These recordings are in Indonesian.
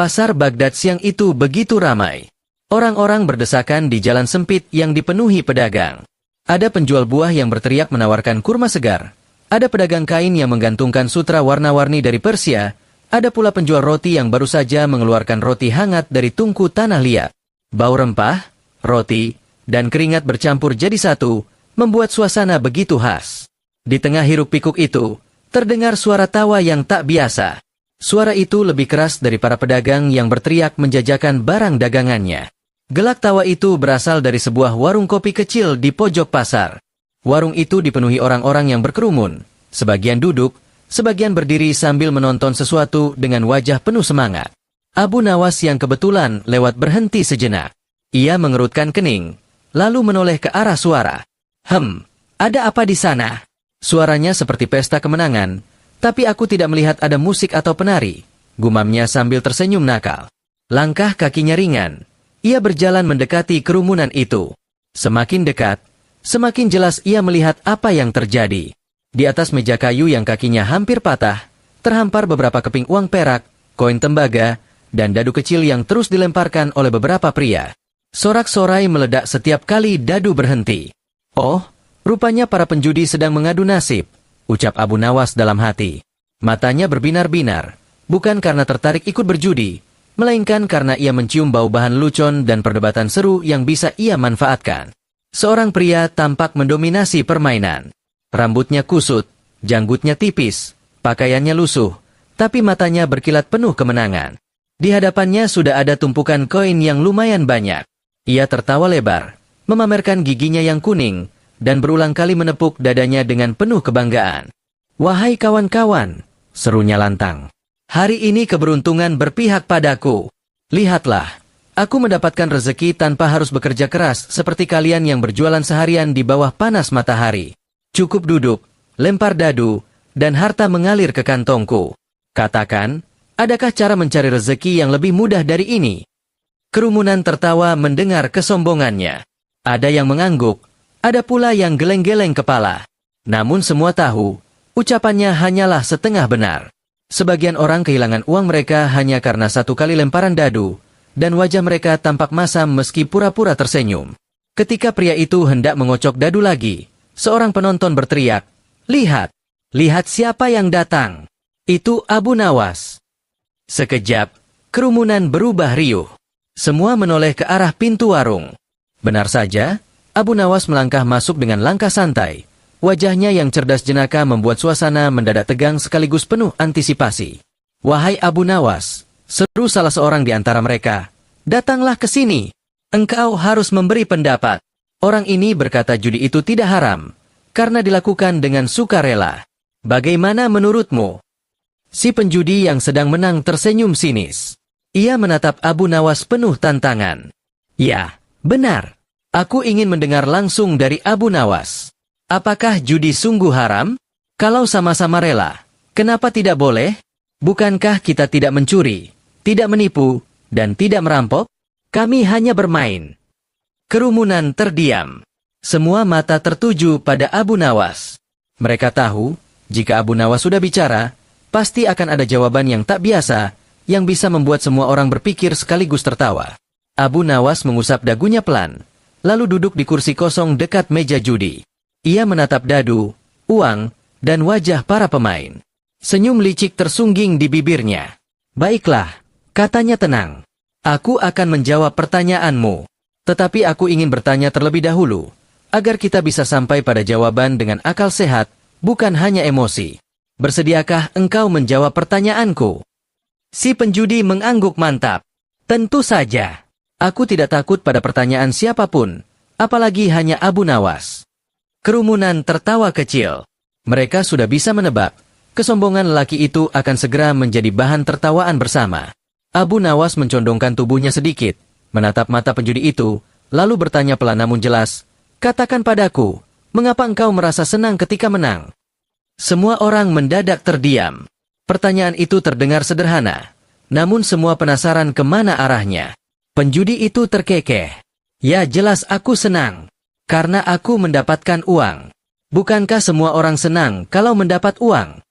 Pasar Baghdad siang itu begitu ramai. Orang-orang berdesakan di jalan sempit yang dipenuhi pedagang. Ada penjual buah yang berteriak menawarkan kurma segar. Ada pedagang kain yang menggantungkan sutra warna-warni dari Persia. Ada pula penjual roti yang baru saja mengeluarkan roti hangat dari tungku tanah liat. Bau rempah, roti, dan keringat bercampur jadi satu, membuat suasana begitu khas. Di tengah hiruk-pikuk itu, terdengar suara tawa yang tak biasa. Suara itu lebih keras dari para pedagang yang berteriak menjajakan barang dagangannya. Gelak tawa itu berasal dari sebuah warung kopi kecil di pojok pasar. Warung itu dipenuhi orang-orang yang berkerumun. Sebagian duduk, sebagian berdiri sambil menonton sesuatu dengan wajah penuh semangat. Abu Nawas yang kebetulan lewat berhenti sejenak. Ia mengerutkan kening, lalu menoleh ke arah suara. Ada apa di sana? Suaranya seperti pesta kemenangan. Tapi aku tidak melihat ada musik atau penari, gumamnya sambil tersenyum nakal. Langkah kakinya ringan. Ia berjalan mendekati kerumunan itu. Semakin dekat, semakin jelas ia melihat apa yang terjadi. Di atas meja kayu yang kakinya hampir patah, terhampar beberapa keping uang perak, koin tembaga, dan dadu kecil yang terus dilemparkan oleh beberapa pria. Sorak-sorai meledak setiap kali dadu berhenti. Oh, rupanya para penjudi sedang mengadu nasib, ucap Abu Nawas dalam hati. Matanya berbinar-binar, bukan karena tertarik ikut berjudi, melainkan karena ia mencium bau bahan lucon dan perdebatan seru yang bisa ia manfaatkan. Seorang pria tampak mendominasi permainan. Rambutnya kusut, janggutnya tipis, pakaiannya lusuh, tapi matanya berkilat penuh kemenangan. Di hadapannya sudah ada tumpukan koin yang lumayan banyak. Ia tertawa lebar, memamerkan giginya yang kuning, dan berulang kali menepuk dadanya dengan penuh kebanggaan. "Wahai kawan-kawan," serunya lantang. "Hari ini keberuntungan berpihak padaku. Lihatlah, aku mendapatkan rezeki tanpa harus bekerja keras seperti kalian yang berjualan seharian di bawah panas matahari. Cukup duduk, lempar dadu, dan harta mengalir ke kantongku. Katakan, adakah cara mencari rezeki yang lebih mudah dari ini?" Kerumunan tertawa mendengar kesombongannya. Ada yang mengangguk, ada pula yang geleng-geleng kepala. Namun semua tahu, ucapannya hanyalah setengah benar. Sebagian orang kehilangan uang mereka hanya karena satu kali lemparan dadu, dan wajah mereka tampak masam meski pura-pura tersenyum. Ketika pria itu hendak mengocok dadu lagi, seorang penonton berteriak, "Lihat! Lihat siapa yang datang! Itu Abu Nawas!" Sekejap, kerumunan berubah riuh. Semua menoleh ke arah pintu warung. Benar saja, Abu Nawas melangkah masuk dengan langkah santai. Wajahnya yang cerdas jenaka membuat suasana mendadak tegang sekaligus penuh antisipasi. "Wahai Abu Nawas," seru salah seorang di antara mereka, "datanglah ke sini. Engkau harus memberi pendapat." Orang ini berkata judi itu tidak haram, karena dilakukan dengan sukarela. "Bagaimana menurutmu?" Si penjudi yang sedang menang tersenyum sinis. Ia menatap Abu Nawas penuh tantangan. "Ya, benar. Aku ingin mendengar langsung dari Abu Nawas. Apakah judi sungguh haram? Kalau sama-sama rela, kenapa tidak boleh? Bukankah kita tidak mencuri, tidak menipu, dan tidak merampok? Kami hanya bermain." Kerumunan terdiam. Semua mata tertuju pada Abu Nawas. Mereka tahu, jika Abu Nawas sudah bicara, pasti akan ada jawaban yang tak biasa, yang bisa membuat semua orang berpikir sekaligus tertawa. Abu Nawas mengusap dagunya pelan, lalu duduk di kursi kosong dekat meja judi. Ia menatap dadu, uang, dan wajah para pemain. Senyum licik tersungging di bibirnya. "Baiklah," katanya tenang. "Aku akan menjawab pertanyaanmu. Tetapi aku ingin bertanya terlebih dahulu, agar kita bisa sampai pada jawaban dengan akal sehat, bukan hanya emosi. Bersediakah engkau menjawab pertanyaanku?" Si penjudi mengangguk mantap. "Tentu saja. Aku tidak takut pada pertanyaan siapapun, apalagi hanya Abu Nawas." Kerumunan tertawa kecil. Mereka sudah bisa menebak, kesombongan lelaki itu akan segera menjadi bahan tertawaan bersama. Abu Nawas mencondongkan tubuhnya sedikit, menatap mata penjudi itu, lalu bertanya pelan namun jelas, "Katakan padaku, mengapa engkau merasa senang ketika menang?" Semua orang mendadak terdiam. Pertanyaan itu terdengar sederhana, namun semua penasaran kemana arahnya. Penjudi itu terkekeh. "Ya jelas aku senang, karena aku mendapatkan uang. Bukankah semua orang senang kalau mendapat uang?"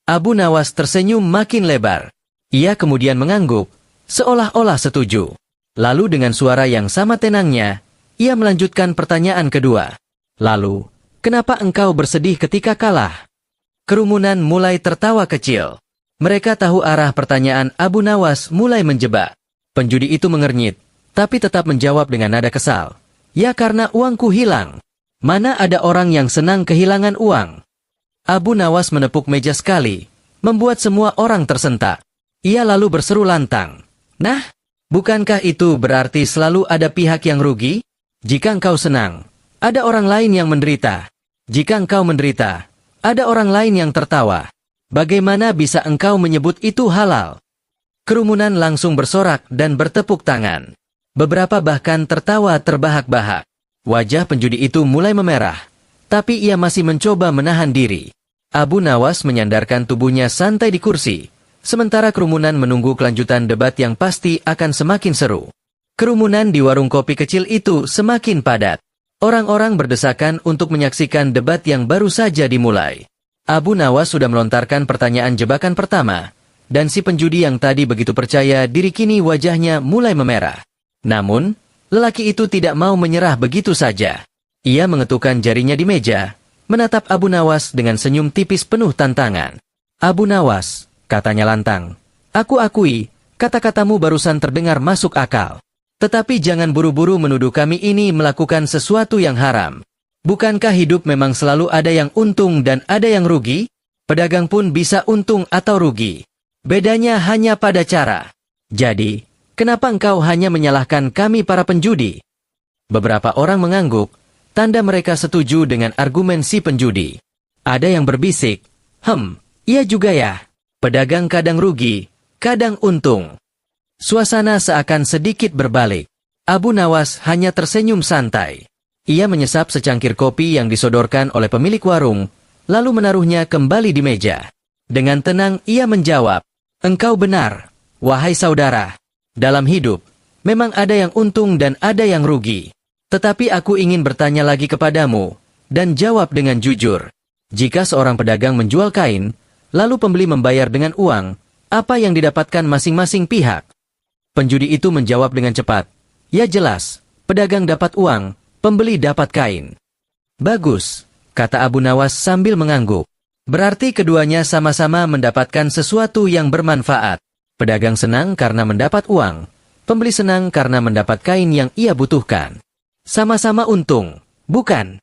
Abu Nawas tersenyum makin lebar. Ia kemudian mengangguk, seolah-olah setuju. Lalu dengan suara yang sama tenangnya, ia melanjutkan pertanyaan kedua. Lalu, kenapa engkau bersedih ketika kalah? Kerumunan mulai tertawa kecil. Mereka tahu arah pertanyaan Abu Nawas mulai menjebak. Penjudi itu mengernyit, tapi tetap menjawab dengan nada kesal. Ya karena uangku hilang. Mana ada orang yang senang kehilangan uang? Abu Nawas menepuk meja sekali, membuat semua orang tersentak. Ia lalu berseru lantang. Nah, bukankah itu berarti selalu ada pihak yang rugi? Jika engkau senang, ada orang lain yang menderita. Jika engkau menderita, ada orang lain yang tertawa. Bagaimana bisa engkau menyebut itu halal? Kerumunan langsung bersorak dan bertepuk tangan. Beberapa bahkan tertawa terbahak-bahak. Wajah penjudi itu mulai memerah, tapi ia masih mencoba menahan diri. Abu Nawas menyandarkan tubuhnya santai di kursi, sementara kerumunan menunggu kelanjutan debat yang pasti akan semakin seru. Kerumunan di warung kopi kecil itu semakin padat. Orang-orang berdesakan untuk menyaksikan debat yang baru saja dimulai. Abu Nawas sudah melontarkan pertanyaan jebakan pertama, dan si penjudi yang tadi begitu percaya diri kini wajahnya mulai memerah. Namun, lelaki itu tidak mau menyerah begitu saja. Ia mengetukkan jarinya di meja, menatap Abu Nawas dengan senyum tipis penuh tantangan. Abu Nawas, katanya lantang, aku akui, kata-katamu barusan terdengar masuk akal. Tetapi jangan buru-buru menuduh kami ini melakukan sesuatu yang haram. Bukankah hidup memang selalu ada yang untung dan ada yang rugi? Pedagang pun bisa untung atau rugi. Bedanya hanya pada cara. Jadi, kenapa engkau hanya menyalahkan kami para penjudi? Beberapa orang mengangguk, tanda mereka setuju dengan argumen si penjudi. Ada yang berbisik, iya juga ya. Pedagang kadang rugi, kadang untung. Suasana seakan sedikit berbalik. Abu Nawas hanya tersenyum santai. Ia menyesap secangkir kopi yang disodorkan oleh pemilik warung, lalu menaruhnya kembali di meja. Dengan tenang ia menjawab, engkau benar, wahai saudara. Dalam hidup, memang ada yang untung dan ada yang rugi. Tetapi aku ingin bertanya lagi kepadamu, dan jawab dengan jujur. Jika seorang pedagang menjual kain, lalu pembeli membayar dengan uang, apa yang didapatkan masing-masing pihak? Penjudi itu menjawab dengan cepat. Ya jelas, pedagang dapat uang, pembeli dapat kain. Bagus, kata Abu Nawas sambil mengangguk. Berarti keduanya sama-sama mendapatkan sesuatu yang bermanfaat. Pedagang senang karena mendapat uang, pembeli senang karena mendapat kain yang ia butuhkan. Sama-sama untung, bukan?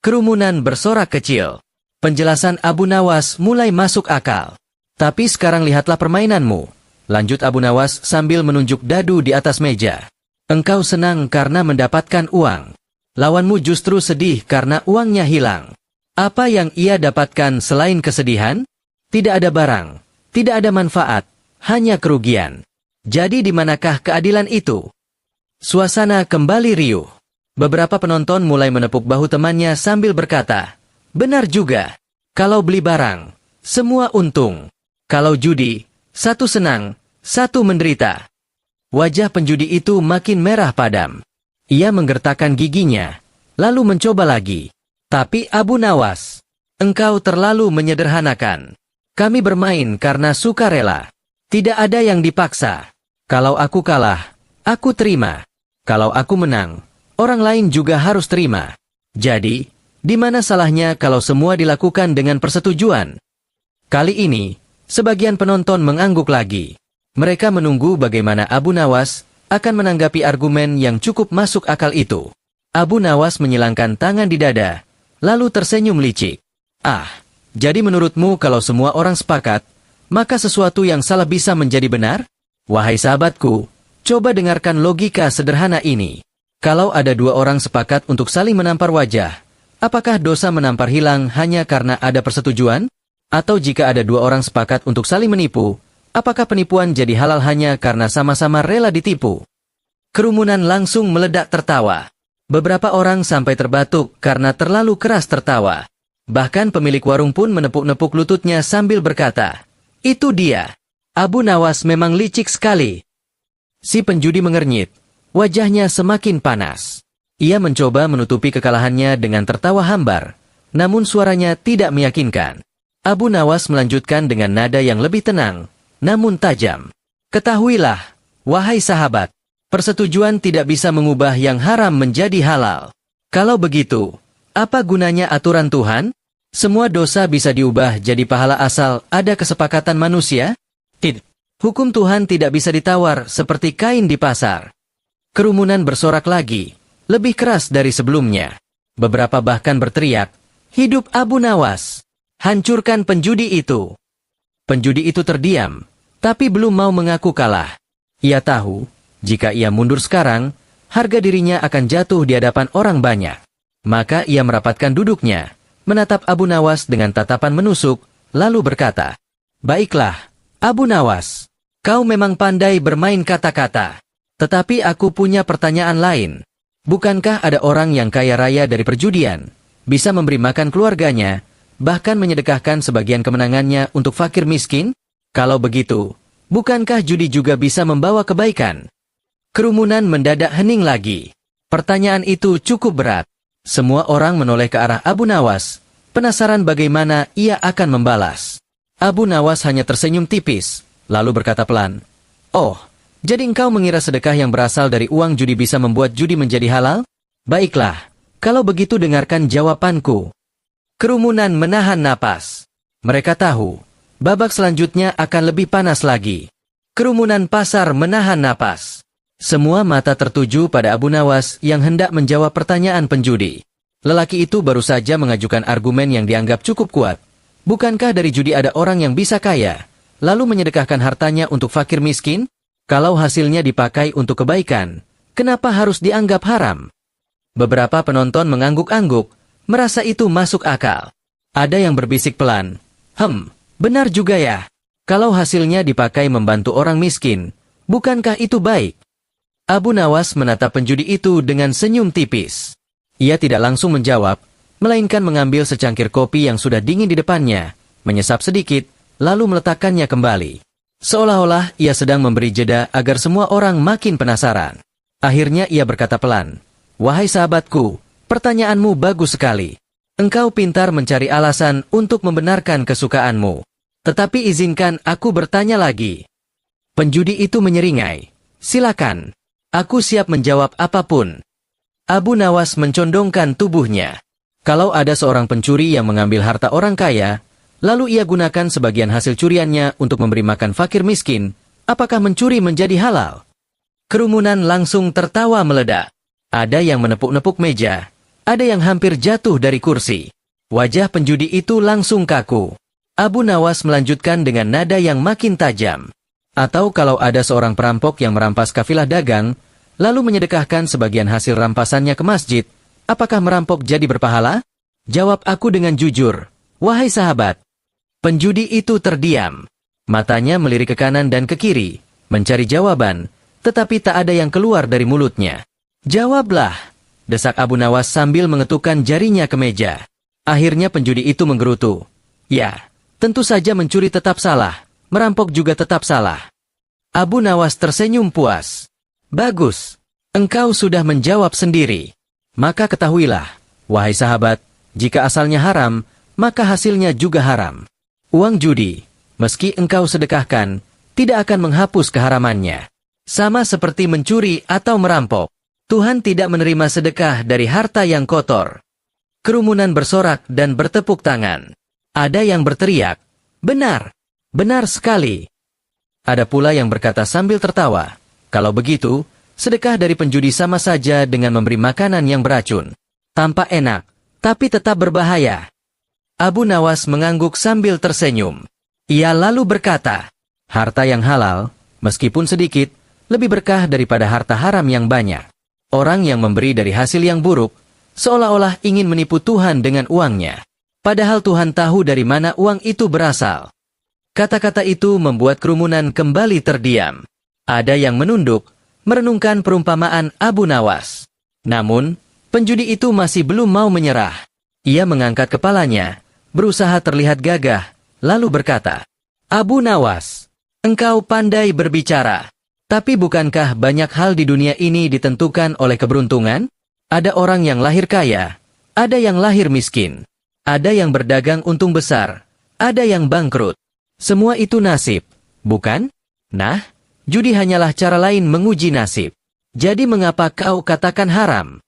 Kerumunan bersorak kecil. Penjelasan Abu Nawas mulai masuk akal. Tapi sekarang lihatlah permainanmu. Lanjut Abu Nawas sambil menunjuk dadu di atas meja. Engkau senang karena mendapatkan uang. Lawanmu justru sedih karena uangnya hilang. Apa yang ia dapatkan selain kesedihan? Tidak ada barang, tidak ada manfaat, hanya kerugian. Jadi di manakah keadilan itu? Suasana kembali riuh. Beberapa penonton mulai menepuk bahu temannya sambil berkata, benar juga. Kalau beli barang, semua untung. Kalau judi, satu senang, satu menderita. Wajah penjudi itu makin merah padam. Ia menggertakkan giginya, lalu mencoba lagi. Tapi Abu Nawas, engkau terlalu menyederhanakan. Kami bermain karena sukarela. Tidak ada yang dipaksa. Kalau aku kalah, aku terima. Kalau aku menang, orang lain juga harus terima. Jadi, di mana salahnya kalau semua dilakukan dengan persetujuan? Kali ini, sebagian penonton mengangguk lagi. Mereka menunggu bagaimana Abu Nawas akan menanggapi argumen yang cukup masuk akal itu. Abu Nawas menyilangkan tangan di dada, lalu tersenyum licik. Jadi menurutmu kalau semua orang sepakat, maka sesuatu yang salah bisa menjadi benar? Wahai sahabatku, coba dengarkan logika sederhana ini. Kalau ada dua orang sepakat untuk saling menampar wajah, apakah dosa menampar hilang hanya karena ada persetujuan? Atau jika ada dua orang sepakat untuk saling menipu, apakah penipuan jadi halal hanya karena sama-sama rela ditipu? Kerumunan langsung meledak tertawa. Beberapa orang sampai terbatuk karena terlalu keras tertawa. Bahkan pemilik warung pun menepuk-nepuk lututnya sambil berkata, itu dia. Abu Nawas memang licik sekali. Si penjudi mengernyit. Wajahnya semakin panas. Ia mencoba menutupi kekalahannya dengan tertawa hambar, namun suaranya tidak meyakinkan. Abu Nawas melanjutkan dengan nada yang lebih tenang, namun tajam. Ketahuilah, Wahai sahabat, persetujuan tidak bisa mengubah yang haram menjadi halal. Kalau begitu, apa gunanya aturan Tuhan? Semua dosa bisa diubah jadi pahala asal ada kesepakatan manusia? Tidak. Hukum Tuhan tidak bisa ditawar seperti kain di pasar. Kerumunan bersorak lagi, lebih keras dari sebelumnya. Beberapa bahkan berteriak, "Hidup Abu Nawas! Hancurkan penjudi itu!" Penjudi itu terdiam, tapi belum mau mengaku kalah. Ia tahu, jika ia mundur sekarang, harga dirinya akan jatuh di hadapan orang banyak. Maka ia merapatkan duduknya, menatap Abu Nawas dengan tatapan menusuk, lalu berkata, "Baiklah, Abu Nawas, kau memang pandai bermain kata-kata. Tetapi aku punya pertanyaan lain. Bukankah ada orang yang kaya raya dari perjudian, bisa memberi makan keluarganya, bahkan menyedekahkan sebagian kemenangannya untuk fakir miskin? Kalau begitu, bukankah judi juga bisa membawa kebaikan?" Kerumunan mendadak hening lagi. Pertanyaan itu cukup berat. Semua orang menoleh ke arah Abu Nawas, penasaran bagaimana ia akan membalas. Abu Nawas hanya tersenyum tipis, lalu berkata pelan, "Oh, jadi engkau mengira sedekah yang berasal dari uang judi bisa membuat judi menjadi halal? Baiklah, kalau begitu dengarkan jawabanku." Kerumunan menahan napas. Mereka tahu, babak selanjutnya akan lebih panas lagi. Kerumunan pasar menahan napas. Semua mata tertuju pada Abu Nawas yang hendak menjawab pertanyaan penjudi. Lelaki itu baru saja mengajukan argumen yang dianggap cukup kuat. Bukankah dari judi ada orang yang bisa kaya, lalu menyedekahkan hartanya untuk fakir miskin? Kalau hasilnya dipakai untuk kebaikan, kenapa harus dianggap haram? Beberapa penonton mengangguk-angguk, merasa itu masuk akal. Ada yang berbisik pelan, benar juga ya. Kalau hasilnya dipakai membantu orang miskin, bukankah itu baik?" Abu Nawas menatap penjudi itu dengan senyum tipis. Ia tidak langsung menjawab, melainkan mengambil secangkir kopi yang sudah dingin di depannya, menyesap sedikit, lalu meletakkannya kembali. Seolah-olah ia sedang memberi jeda agar semua orang makin penasaran. Akhirnya ia berkata pelan, "Wahai sahabatku, pertanyaanmu bagus sekali. Engkau pintar mencari alasan untuk membenarkan kesukaanmu. Tetapi izinkan aku bertanya lagi." Penjudi itu menyeringai, "Silakan. Aku siap menjawab apapun." Abu Nawas mencondongkan tubuhnya. Kalau ada seorang pencuri yang mengambil harta orang kaya, lalu ia gunakan sebagian hasil curiannya untuk memberi makan fakir miskin, apakah mencuri menjadi halal? Kerumunan langsung tertawa meledak. Ada yang menepuk-nepuk meja, ada yang hampir jatuh dari kursi. Wajah penjudi itu langsung kaku. Abu Nawas melanjutkan dengan nada yang makin tajam. Atau kalau ada seorang perampok yang merampas kafilah dagang, lalu menyedekahkan sebagian hasil rampasannya ke masjid, apakah merampok jadi berpahala? Jawab aku dengan jujur, wahai sahabat. Penjudi itu terdiam. Matanya melirik ke kanan dan ke kiri, mencari jawaban, tetapi tak ada yang keluar dari mulutnya. "Jawablah," desak Abu Nawas sambil mengetukkan jarinya ke meja. Akhirnya penjudi itu menggerutu. "Ya, tentu saja mencuri tetap salah. Merampok juga tetap salah." Abu Nawas tersenyum puas. "Bagus, engkau sudah menjawab sendiri. Maka ketahuilah, wahai sahabat, jika asalnya haram, maka hasilnya juga haram. Uang judi, meski engkau sedekahkan, tidak akan menghapus keharamannya. Sama seperti mencuri atau merampok, Tuhan tidak menerima sedekah dari harta yang kotor." Kerumunan bersorak dan bertepuk tangan. Ada yang berteriak, "Benar! Benar sekali." Ada pula yang berkata sambil tertawa, "Kalau begitu, sedekah dari penjudi sama saja dengan memberi makanan yang beracun. Tampak enak, tapi tetap berbahaya." Abu Nawas mengangguk sambil tersenyum. Ia lalu berkata, "Harta yang halal, meskipun sedikit, lebih berkah daripada harta haram yang banyak. Orang yang memberi dari hasil yang buruk, seolah-olah ingin menipu Tuhan dengan uangnya. Padahal Tuhan tahu dari mana uang itu berasal." Kata-kata itu membuat kerumunan kembali terdiam. Ada yang menunduk, merenungkan perumpamaan Abu Nawas. Namun, penjudi itu masih belum mau menyerah. Ia mengangkat kepalanya, berusaha terlihat gagah, lalu berkata, "Abu Nawas, engkau pandai berbicara. Tapi bukankah banyak hal di dunia ini ditentukan oleh keberuntungan? Ada orang yang lahir kaya, ada yang lahir miskin, ada yang berdagang untung besar, ada yang bangkrut. Semua itu nasib, bukan? Nah, Judi hanyalah cara lain menguji nasib. Jadi mengapa kau katakan haram?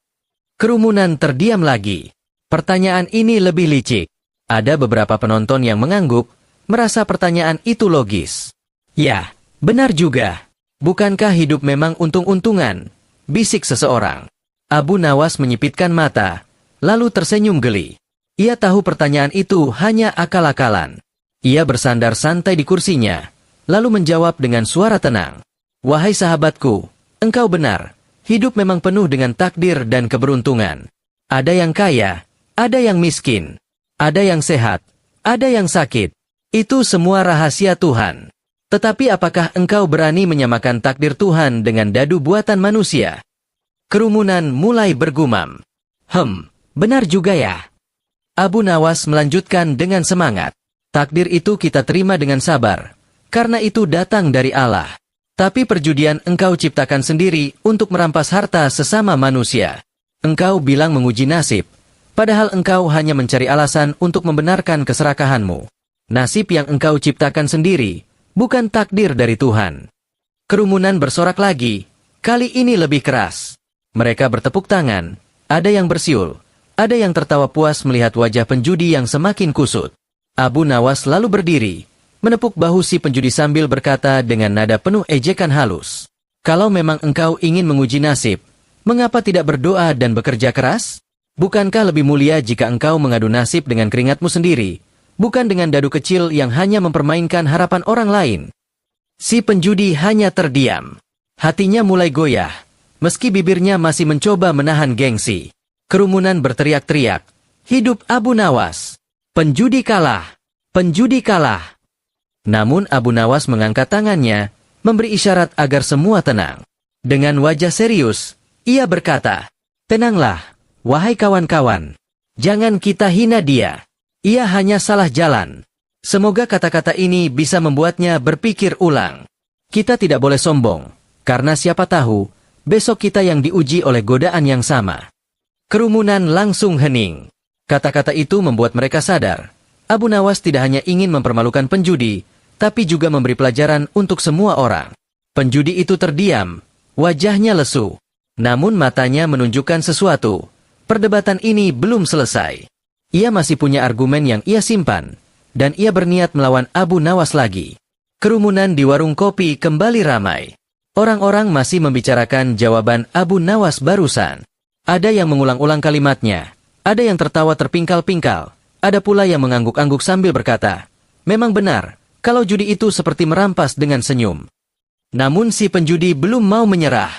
Kerumunan terdiam lagi. Pertanyaan ini lebih licik. Ada beberapa penonton yang mengangguk, merasa pertanyaan itu logis. Ya, benar juga. Bukankah hidup memang untung-untungan? Bisik seseorang. Abu Nawas menyipitkan mata, lalu tersenyum geli. Ia tahu pertanyaan itu hanya akal-akalan. Ia bersandar santai di kursinya, lalu menjawab dengan suara tenang. Wahai sahabatku, engkau benar. Hidup memang penuh dengan takdir dan keberuntungan. Ada yang kaya, ada yang miskin, ada yang sehat, ada yang sakit. Itu semua rahasia Tuhan. Tetapi apakah engkau berani menyamakan takdir Tuhan dengan dadu buatan manusia? Kerumunan mulai bergumam. Benar juga ya. Abu Nawas melanjutkan dengan semangat. Takdir itu kita terima dengan sabar, karena itu datang dari Allah. Tapi perjudian engkau ciptakan sendiri untuk merampas harta sesama manusia. Engkau bilang menguji nasib, padahal engkau hanya mencari alasan untuk membenarkan keserakahanmu. Nasib yang engkau ciptakan sendiri, bukan takdir dari Tuhan. Kerumunan bersorak lagi, kali ini lebih keras. Mereka bertepuk tangan, ada yang bersiul, ada yang tertawa puas melihat wajah penjudi yang semakin kusut. Abu Nawas lalu berdiri, menepuk bahu si penjudi sambil berkata dengan nada penuh ejekan halus. Kalau memang engkau ingin menguji nasib, mengapa tidak berdoa dan bekerja keras? Bukankah lebih mulia jika engkau mengadu nasib dengan keringatmu sendiri, bukan dengan dadu kecil yang hanya mempermainkan harapan orang lain? Si penjudi hanya terdiam. Hatinya mulai goyah, meski bibirnya masih mencoba menahan gengsi. Kerumunan berteriak-teriak, hidup Abu Nawas! Penjudi kalah! Penjudi kalah! Namun Abu Nawas mengangkat tangannya, memberi isyarat agar semua tenang. Dengan wajah serius, ia berkata, tenanglah, wahai kawan-kawan. Jangan kita hina dia. Ia hanya salah jalan. Semoga kata-kata ini bisa membuatnya berpikir ulang. Kita tidak boleh sombong, karena siapa tahu, besok kita yang diuji oleh godaan yang sama. Kerumunan langsung hening. Kata-kata itu membuat mereka sadar. Abu Nawas tidak hanya ingin mempermalukan penjudi, tapi juga memberi pelajaran untuk semua orang. Penjudi itu terdiam, wajahnya lesu. Namun matanya menunjukkan sesuatu. Perdebatan ini belum selesai. Ia masih punya argumen yang ia simpan, dan ia berniat melawan Abu Nawas lagi. Kerumunan di warung kopi kembali ramai. Orang-orang masih membicarakan jawaban Abu Nawas barusan. Ada yang mengulang-ulang kalimatnya. Ada yang tertawa terpingkal-pingkal. Ada pula yang mengangguk-angguk sambil berkata, memang benar, kalau judi itu seperti merampas dengan senyum. Namun si penjudi belum mau menyerah.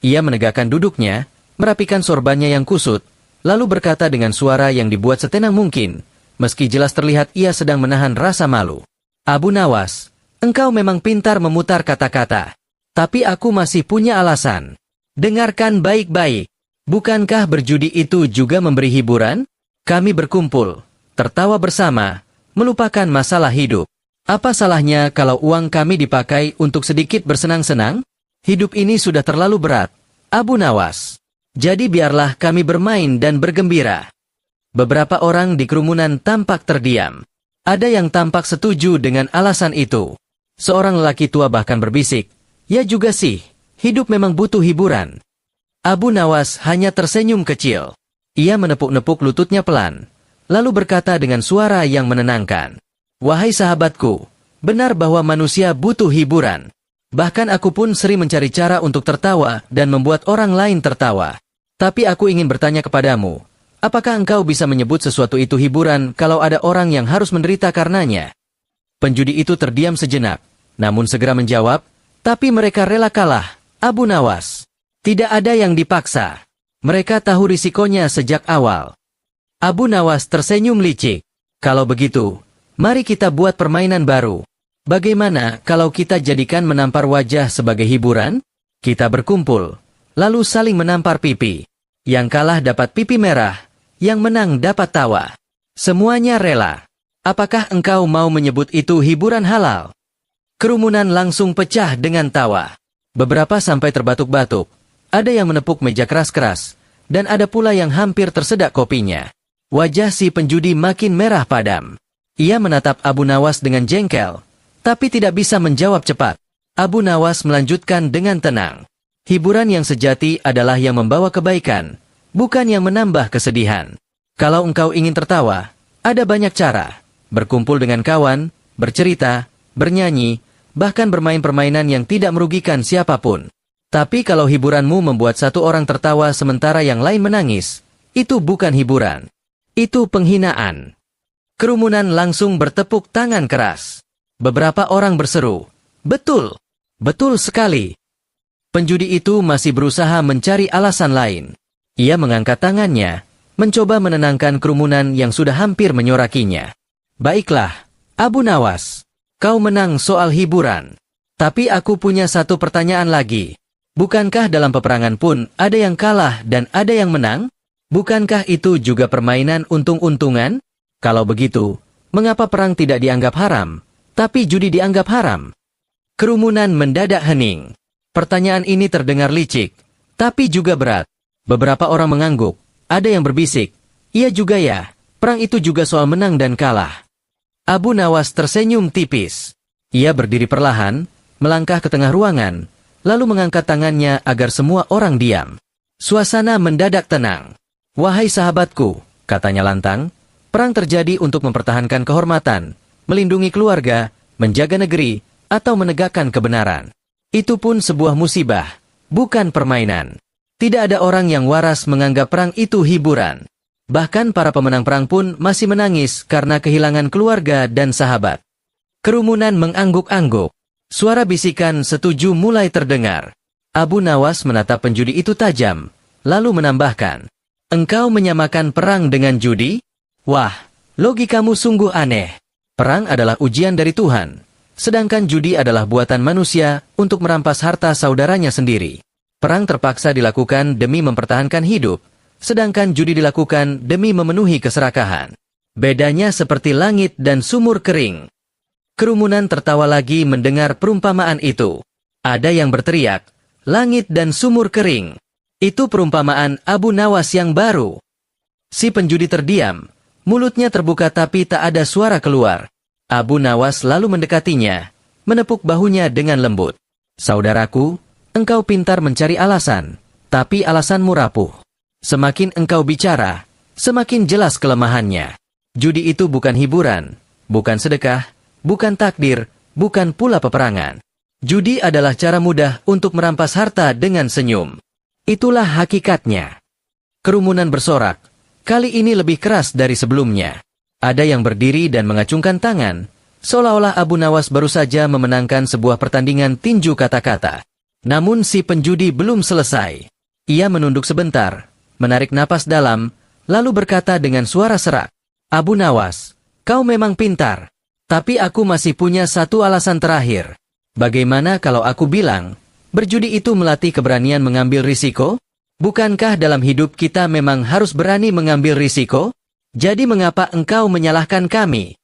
Ia menegakkan duduknya, merapikan sorbannya yang kusut, lalu berkata dengan suara yang dibuat setenang mungkin, meski jelas terlihat ia sedang menahan rasa malu. Abu Nawas, engkau memang pintar memutar kata-kata. Tapi aku masih punya alasan. Dengarkan baik-baik. Bukankah berjudi itu juga memberi hiburan? Kami berkumpul, tertawa bersama, melupakan masalah hidup. Apa salahnya kalau uang kami dipakai untuk sedikit bersenang-senang? Hidup ini sudah terlalu berat, Abu Nawas. Jadi biarlah kami bermain dan bergembira. Beberapa orang di kerumunan tampak terdiam. Ada yang tampak setuju dengan alasan itu. Seorang lelaki tua bahkan berbisik, ya juga sih, hidup memang butuh hiburan. Abu Nawas hanya tersenyum kecil. Ia menepuk-nepuk lututnya pelan, lalu berkata dengan suara yang menenangkan. Wahai sahabatku, benar bahwa manusia butuh hiburan. Bahkan aku pun sering mencari cara untuk tertawa dan membuat orang lain tertawa. Tapi aku ingin bertanya kepadamu, apakah engkau bisa menyebut sesuatu itu hiburan kalau ada orang yang harus menderita karenanya? Penjudi itu terdiam sejenak, namun segera menjawab, tapi mereka rela kalah, Abu Nawas. Tidak ada yang dipaksa. Mereka tahu risikonya sejak awal. Abu Nawas tersenyum licik. Kalau begitu, mari kita buat permainan baru. Bagaimana kalau kita jadikan menampar wajah sebagai hiburan? Kita berkumpul, lalu saling menampar pipi. Yang kalah dapat pipi merah, yang menang dapat tawa. Semuanya rela. Apakah engkau mau menyebut itu hiburan halal? Kerumunan langsung pecah dengan tawa. Beberapa sampai terbatuk-batuk. Ada yang menepuk meja keras-keras, dan ada pula yang hampir tersedak kopinya. Wajah si penjudi makin merah padam. Ia menatap Abu Nawas dengan jengkel, tapi tidak bisa menjawab cepat. Abu Nawas melanjutkan dengan tenang. Hiburan yang sejati adalah yang membawa kebaikan, bukan yang menambah kesedihan. Kalau engkau ingin tertawa, ada banyak cara. Berkumpul dengan kawan, bercerita, bernyanyi, bahkan bermain permainan yang tidak merugikan siapapun. Tapi kalau hiburanmu membuat satu orang tertawa sementara yang lain menangis, itu bukan hiburan. Itu penghinaan. Kerumunan langsung bertepuk tangan keras. Beberapa orang berseru, "Betul! Betul sekali!" Penjudi itu masih berusaha mencari alasan lain. Ia mengangkat tangannya, mencoba menenangkan kerumunan yang sudah hampir menyorakinya. "Baiklah, Abu Nawas, kau menang soal hiburan. Tapi aku punya satu pertanyaan lagi. Bukankah dalam peperangan pun ada yang kalah dan ada yang menang? Bukankah itu juga permainan untung-untungan? Kalau begitu, mengapa perang tidak dianggap haram, tapi judi dianggap haram?" Kerumunan mendadak hening. Pertanyaan ini terdengar licik, tapi juga berat. Beberapa orang mengangguk, ada yang berbisik, "Iya juga ya, perang itu juga soal menang dan kalah." Abu Nawas tersenyum tipis. Ia berdiri perlahan, melangkah ke tengah ruangan, lalu mengangkat tangannya agar semua orang diam. Suasana mendadak tenang. "Wahai sahabatku," katanya lantang, "perang terjadi untuk mempertahankan kehormatan, melindungi keluarga, menjaga negeri, atau menegakkan kebenaran. Itu pun sebuah musibah, bukan permainan. Tidak ada orang yang waras menganggap perang itu hiburan. Bahkan para pemenang perang pun masih menangis karena kehilangan keluarga dan sahabat." Kerumunan mengangguk-angguk. Suara bisikan setuju mulai terdengar. Abu Nawas menatap penjudi itu tajam, lalu menambahkan, "Engkau menyamakan perang dengan judi? Wah, logikamu sungguh aneh. Perang adalah ujian dari Tuhan, sedangkan judi adalah buatan manusia untuk merampas harta saudaranya sendiri. Perang terpaksa dilakukan demi mempertahankan hidup, sedangkan judi dilakukan demi memenuhi keserakahan. Bedanya seperti langit dan sumur kering." Kerumunan tertawa lagi mendengar perumpamaan itu. Ada yang berteriak, "Langit dan sumur kering. Itu perumpamaan Abu Nawas yang baru." Si penjudi terdiam, mulutnya terbuka tapi tak ada suara keluar. Abu Nawas lalu mendekatinya, menepuk bahunya dengan lembut. "Saudaraku, engkau pintar mencari alasan, tapi alasanmu rapuh. Semakin engkau bicara, semakin jelas kelemahannya. Judi itu bukan hiburan, bukan sedekah, bukan takdir, bukan pula peperangan. Judi adalah cara mudah untuk merampas harta dengan senyum. Itulah hakikatnya." Kerumunan bersorak, kali ini lebih keras dari sebelumnya. Ada yang berdiri dan mengacungkan tangan, seolah-olah Abu Nawas baru saja memenangkan sebuah pertandingan tinju kata-kata. Namun si penjudi belum selesai. Ia menunduk sebentar, menarik napas dalam, lalu berkata dengan suara serak, "Abu Nawas, kau memang pintar. Tapi aku masih punya satu alasan terakhir. Bagaimana kalau aku bilang, berjudi itu melatih keberanian mengambil risiko? Bukankah dalam hidup kita memang harus berani mengambil risiko? Jadi mengapa engkau menyalahkan kami?"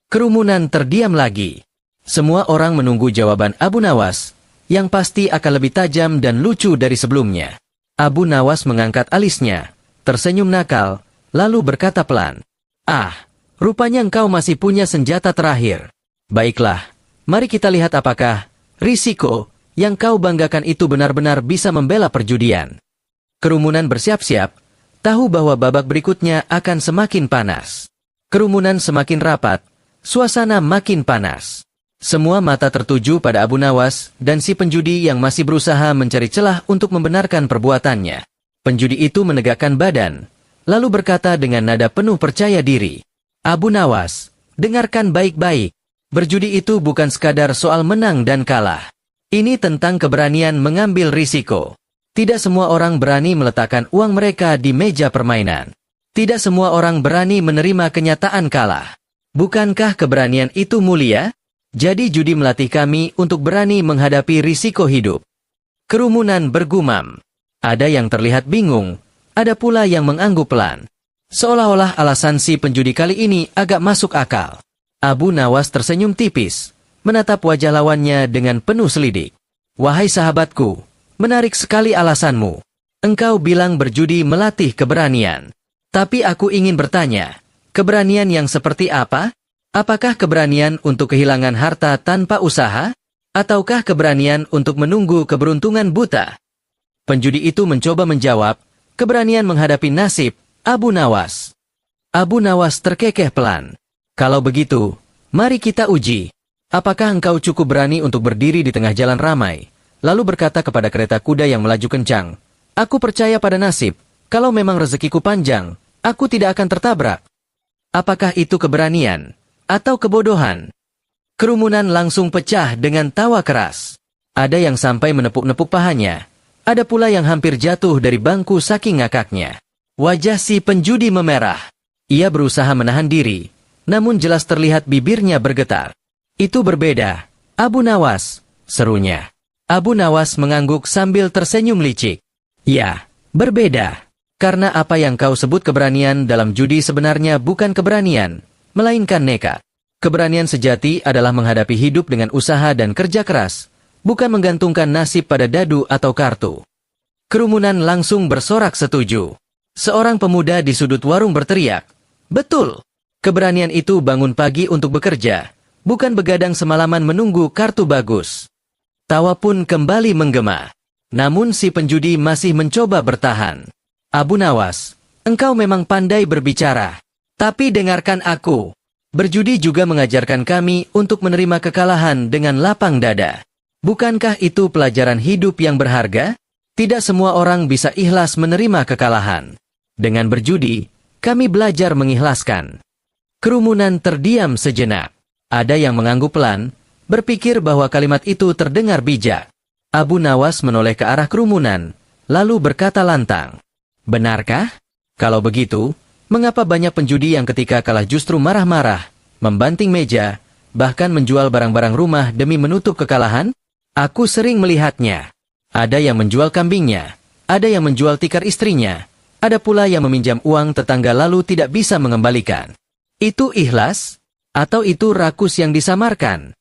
Kerumunan terdiam lagi. Semua orang menunggu jawaban Abu Nawas, yang pasti akan lebih tajam dan lucu dari sebelumnya. Abu Nawas mengangkat alisnya, tersenyum nakal, lalu berkata pelan, "Ah, rupanya engkau masih punya senjata terakhir. Baiklah, mari kita lihat apakah risiko yang kau banggakan itu benar-benar bisa membela perjudian." Kerumunan bersiap-siap, tahu bahwa babak berikutnya akan semakin panas. Kerumunan semakin rapat, suasana makin panas. Semua mata tertuju pada Abu Nawas dan si penjudi yang masih berusaha mencari celah untuk membenarkan perbuatannya. Penjudi itu menegakkan badan, lalu berkata dengan nada penuh percaya diri, "Abu Nawas, dengarkan baik-baik. Berjudi itu bukan sekadar soal menang dan kalah. Ini tentang keberanian mengambil risiko. Tidak semua orang berani meletakkan uang mereka di meja permainan. Tidak semua orang berani menerima kenyataan kalah. Bukankah keberanian itu mulia? Jadi judi melatih kami untuk berani menghadapi risiko hidup." Kerumunan bergumam. Ada yang terlihat bingung, ada pula yang mengangguk pelan. Seolah-olah alasan si penjudi kali ini agak masuk akal. Abu Nawas tersenyum tipis, menatap wajah lawannya dengan penuh selidik. "Wahai sahabatku, menarik sekali alasanmu. Engkau bilang berjudi melatih keberanian. Tapi aku ingin bertanya, keberanian yang seperti apa? Apakah keberanian untuk kehilangan harta tanpa usaha? Ataukah keberanian untuk menunggu keberuntungan buta? Penjudi itu mencoba menjawab, keberanian menghadapi nasib, Abu Nawas. Abu Nawas terkekeh pelan. Kalau begitu, mari kita uji. Apakah engkau cukup berani untuk berdiri di tengah jalan ramai, lalu berkata kepada kereta kuda yang melaju kencang, aku percaya pada nasib, kalau memang rezekiku panjang, aku tidak akan tertabrak. Apakah itu keberanian atau kebodohan? Kerumunan langsung pecah dengan tawa keras. Ada yang sampai menepuk-nepuk pahanya. Ada pula yang hampir jatuh dari bangku saking ngakaknya. Wajah si penjudi memerah. Ia berusaha menahan diri, namun jelas terlihat bibirnya bergetar. Itu berbeda, Abu Nawas, serunya. Abu Nawas mengangguk sambil tersenyum licik. Ya, berbeda. Karena apa yang kau sebut keberanian dalam judi sebenarnya bukan keberanian, melainkan nekat. Keberanian sejati adalah menghadapi hidup dengan usaha dan kerja keras, bukan menggantungkan nasib pada dadu atau kartu. Kerumunan langsung bersorak setuju. Seorang pemuda di sudut warung berteriak, betul, keberanian itu bangun pagi untuk bekerja, bukan begadang semalaman menunggu kartu bagus. Tawa pun kembali menggema. Namun si penjudi masih mencoba bertahan. Abu Nawas, engkau memang pandai berbicara. Tapi dengarkan aku. Berjudi juga mengajarkan kami untuk menerima kekalahan dengan lapang dada. Bukankah itu pelajaran hidup yang berharga? Tidak semua orang bisa ikhlas menerima kekalahan. Dengan berjudi, kami belajar mengikhlaskan. Kerumunan terdiam sejenak. Ada yang mengangguk pelan, berpikir bahwa kalimat itu terdengar bijak. Abu Nawas menoleh ke arah kerumunan, lalu berkata lantang. Benarkah? Kalau begitu, mengapa banyak penjudi yang ketika kalah justru marah-marah, membanting meja, bahkan menjual barang-barang rumah demi menutup kekalahan? Aku sering melihatnya. Ada yang menjual kambingnya, ada yang menjual tikar istrinya, ada pula yang meminjam uang tetangga lalu tidak bisa mengembalikan. Itu ikhlas? Atau itu rakus yang disamarkan?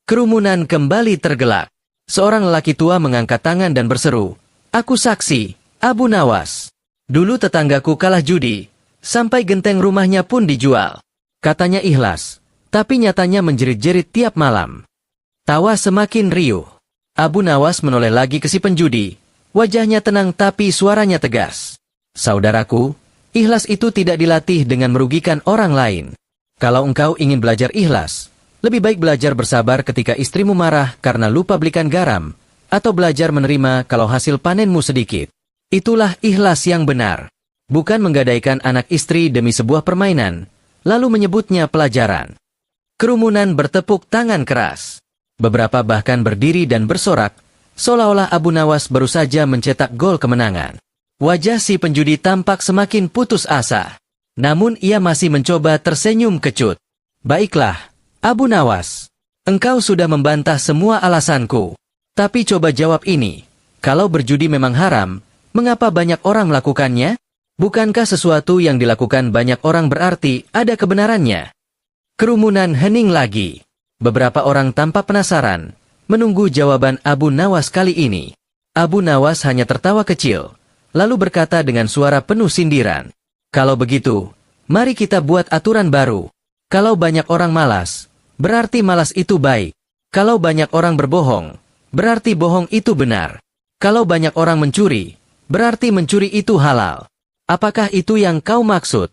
Kerumunan kembali tergelak. Seorang lelaki tua mengangkat tangan dan berseru, aku saksi, Abu Nawas. Dulu tetanggaku kalah judi, sampai genteng rumahnya pun dijual. Katanya ikhlas, tapi nyatanya menjerit-jerit tiap malam. Tawa semakin riuh. Abu Nawas menoleh lagi ke si penjudi. Wajahnya tenang tapi suaranya tegas. Saudaraku, ikhlas itu tidak dilatih dengan merugikan orang lain. Kalau engkau ingin belajar ikhlas, lebih baik belajar bersabar ketika istrimu marah karena lupa belikan garam, atau belajar menerima kalau hasil panenmu sedikit. Itulah ikhlas yang benar. Bukan menggadaikan anak istri demi sebuah permainan, lalu menyebutnya pelajaran. Kerumunan bertepuk tangan keras. Beberapa bahkan berdiri dan bersorak, seolah-olah Abu Nawas baru saja mencetak gol kemenangan. Wajah si penjudi tampak semakin putus asa. Namun ia masih mencoba tersenyum kecut. Baiklah, Abu Nawas, engkau sudah membantah semua alasanku. Tapi coba jawab ini, kalau berjudi memang haram, mengapa banyak orang melakukannya? Bukankah sesuatu yang dilakukan banyak orang berarti ada kebenarannya? Kerumunan hening lagi. Beberapa orang tampak penasaran, menunggu jawaban Abu Nawas kali ini. Abu Nawas hanya tertawa kecil, lalu berkata dengan suara penuh sindiran. Kalau begitu, mari kita buat aturan baru. Kalau banyak orang malas, berarti malas itu baik. Kalau banyak orang berbohong, berarti bohong itu benar. Kalau banyak orang mencuri, berarti mencuri itu halal. Apakah itu yang kau maksud?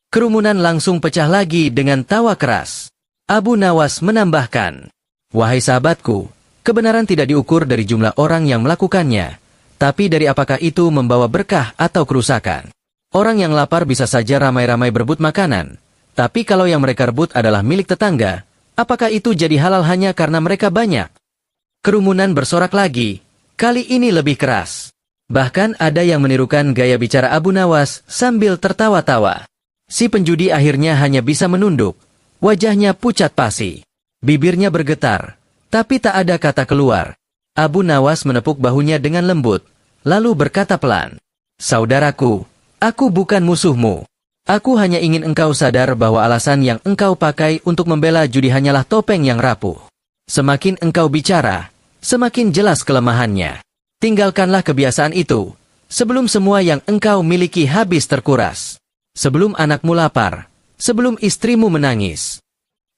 Kerumunan langsung pecah lagi dengan tawa keras. Abu Nawas menambahkan, wahai sahabatku, kebenaran tidak diukur dari jumlah orang yang melakukannya, tapi dari apakah itu membawa berkah atau kerusakan. Orang yang lapar bisa saja ramai-ramai berebut makanan, tapi kalau yang mereka rebut adalah milik tetangga, apakah itu jadi halal hanya karena mereka banyak? Kerumunan bersorak lagi, kali ini lebih keras. Bahkan ada yang menirukan gaya bicara Abu Nawas sambil tertawa-tawa. Si penjudi akhirnya hanya bisa menunduk, wajahnya pucat pasi. Bibirnya bergetar, tapi tak ada kata keluar. Abu Nawas menepuk bahunya dengan lembut, lalu berkata pelan, saudaraku, aku bukan musuhmu. Aku hanya ingin engkau sadar bahwa alasan yang engkau pakai untuk membela judi hanyalah topeng yang rapuh. Semakin engkau bicara, semakin jelas kelemahannya. Tinggalkanlah kebiasaan itu, sebelum semua yang engkau miliki habis terkuras. Sebelum anakmu lapar, sebelum istrimu menangis.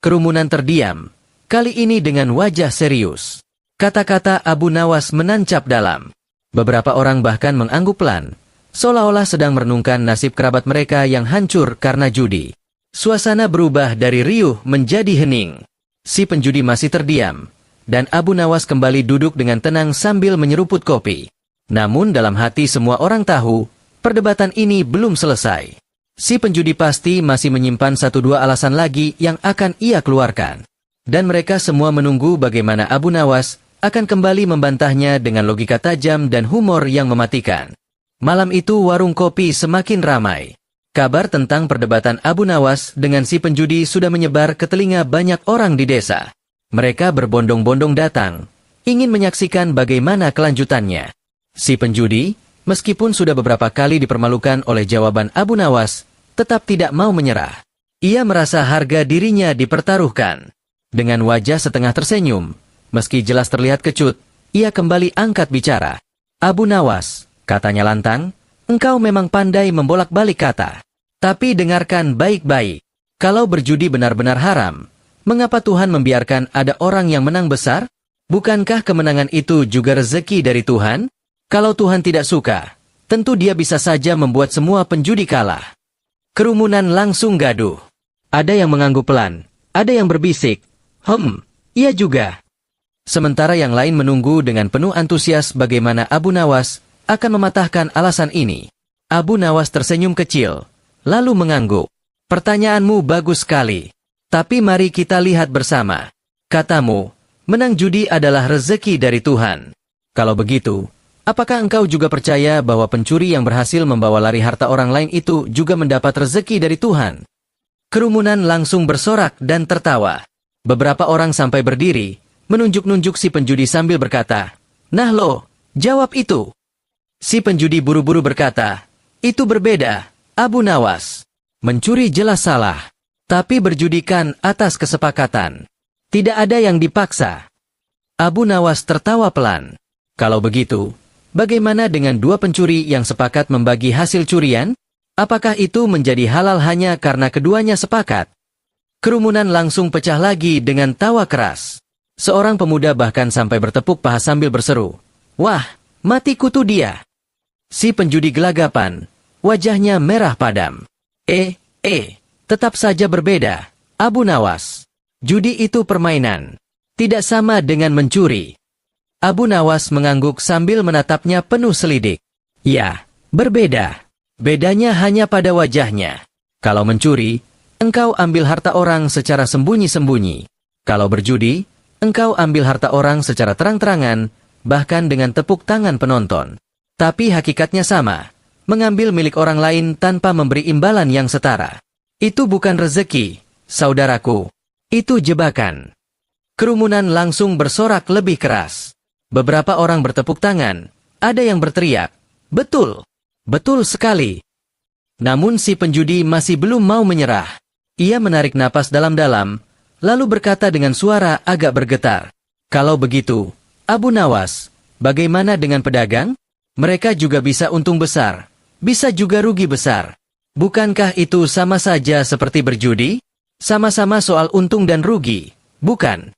Kerumunan terdiam, kali ini dengan wajah serius. Kata-kata Abu Nawas menancap dalam. Beberapa orang bahkan mengangguk pelan, seolah-olah sedang merenungkan nasib kerabat mereka yang hancur karena judi. Suasana berubah dari riuh menjadi hening. Si penjudi masih terdiam, dan Abu Nawas kembali duduk dengan tenang sambil menyeruput kopi. Namun dalam hati semua orang tahu, perdebatan ini belum selesai. Si penjudi pasti masih menyimpan 1-2 alasan lagi yang akan ia keluarkan. Dan mereka semua menunggu bagaimana Abu Nawas akan kembali membantahnya dengan logika tajam dan humor yang mematikan. Malam itu warung kopi semakin ramai. Kabar tentang perdebatan Abu Nawas dengan si penjudi sudah menyebar ke telinga banyak orang di desa. Mereka berbondong-bondong datang, ingin menyaksikan bagaimana kelanjutannya. Si penjudi, meskipun sudah beberapa kali dipermalukan oleh jawaban Abu Nawas, tetap tidak mau menyerah. Ia merasa harga dirinya dipertaruhkan. Dengan wajah setengah tersenyum, meski jelas terlihat kecut, ia kembali angkat bicara. Abu Nawas, katanya lantang, engkau memang pandai membolak-balik kata. Tapi dengarkan baik-baik. Kalau berjudi benar-benar haram, mengapa Tuhan membiarkan ada orang yang menang besar? Bukankah kemenangan itu juga rezeki dari Tuhan? Kalau Tuhan tidak suka, tentu Dia bisa saja membuat semua penjudi kalah. Kerumunan langsung gaduh. Ada yang mengangguk pelan, ada yang berbisik, iya juga. Sementara yang lain menunggu dengan penuh antusias bagaimana Abu Nawas akan mematahkan alasan ini. Abu Nawas tersenyum kecil, lalu mengangguk. Pertanyaanmu bagus sekali. Tapi mari kita lihat bersama. Katamu, menang judi adalah rezeki dari Tuhan. Kalau begitu, apakah engkau juga percaya bahwa pencuri yang berhasil membawa lari harta orang lain itu juga mendapat rezeki dari Tuhan? Kerumunan langsung bersorak dan tertawa. Beberapa orang sampai berdiri, menunjuk-nunjuk si penjudi sambil berkata, "Nah lo, jawab itu." Si penjudi buru-buru berkata, "Itu berbeda, Abu Nawas. Mencuri jelas salah, tapi berjudikan atas kesepakatan. Tidak ada yang dipaksa." Abu Nawas tertawa pelan. Kalau begitu, bagaimana dengan 2 pencuri yang sepakat membagi hasil curian? Apakah itu menjadi halal hanya karena keduanya sepakat? Kerumunan langsung pecah lagi dengan tawa keras. Seorang pemuda bahkan sampai bertepuk paha sambil berseru, "Wah, mati kutu dia." Si penjudi gelagapan, wajahnya merah padam. Tetap saja berbeda, Abu Nawas. Judi itu permainan, tidak sama dengan mencuri. Abu Nawas mengangguk sambil menatapnya penuh selidik. Ya, berbeda. Bedanya hanya pada wajahnya. Kalau mencuri, engkau ambil harta orang secara sembunyi-sembunyi. Kalau berjudi, engkau ambil harta orang secara terang-terangan, bahkan dengan tepuk tangan penonton. Tapi hakikatnya sama, mengambil milik orang lain tanpa memberi imbalan yang setara. Itu bukan rezeki, saudaraku. Itu jebakan. Kerumunan langsung bersorak lebih keras. Beberapa orang bertepuk tangan, ada yang berteriak, "Betul, betul sekali." Namun si penjudi masih belum mau menyerah. Ia menarik napas dalam-dalam, lalu berkata dengan suara agak bergetar, "Kalau begitu, Abu Nawas, bagaimana dengan pedagang? Mereka juga bisa untung besar, bisa juga rugi besar. Bukankah itu sama saja seperti berjudi? Sama-sama soal untung dan rugi, bukan?"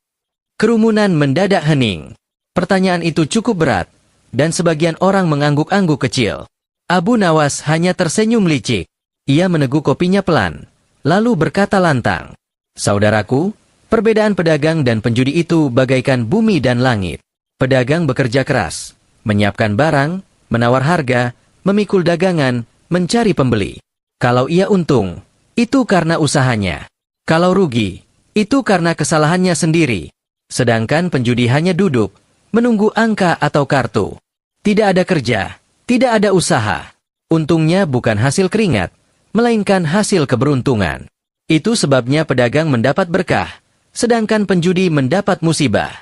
Kerumunan mendadak hening. Pertanyaan itu cukup berat, dan sebagian orang mengangguk-angguk kecil. Abu Nawas hanya tersenyum licik. Ia meneguk kopinya pelan, lalu berkata lantang, "Saudaraku, perbedaan pedagang dan penjudi itu bagaikan bumi dan langit. Pedagang bekerja keras, menyiapkan barang, menawar harga, memikul dagangan, mencari pembeli. Kalau ia untung, itu karena usahanya. Kalau rugi, itu karena kesalahannya sendiri. Sedangkan penjudi hanya duduk, menunggu angka atau kartu. Tidak ada kerja, tidak ada usaha. Untungnya bukan hasil keringat, melainkan hasil keberuntungan. Itu sebabnya pedagang mendapat berkah, sedangkan penjudi mendapat musibah."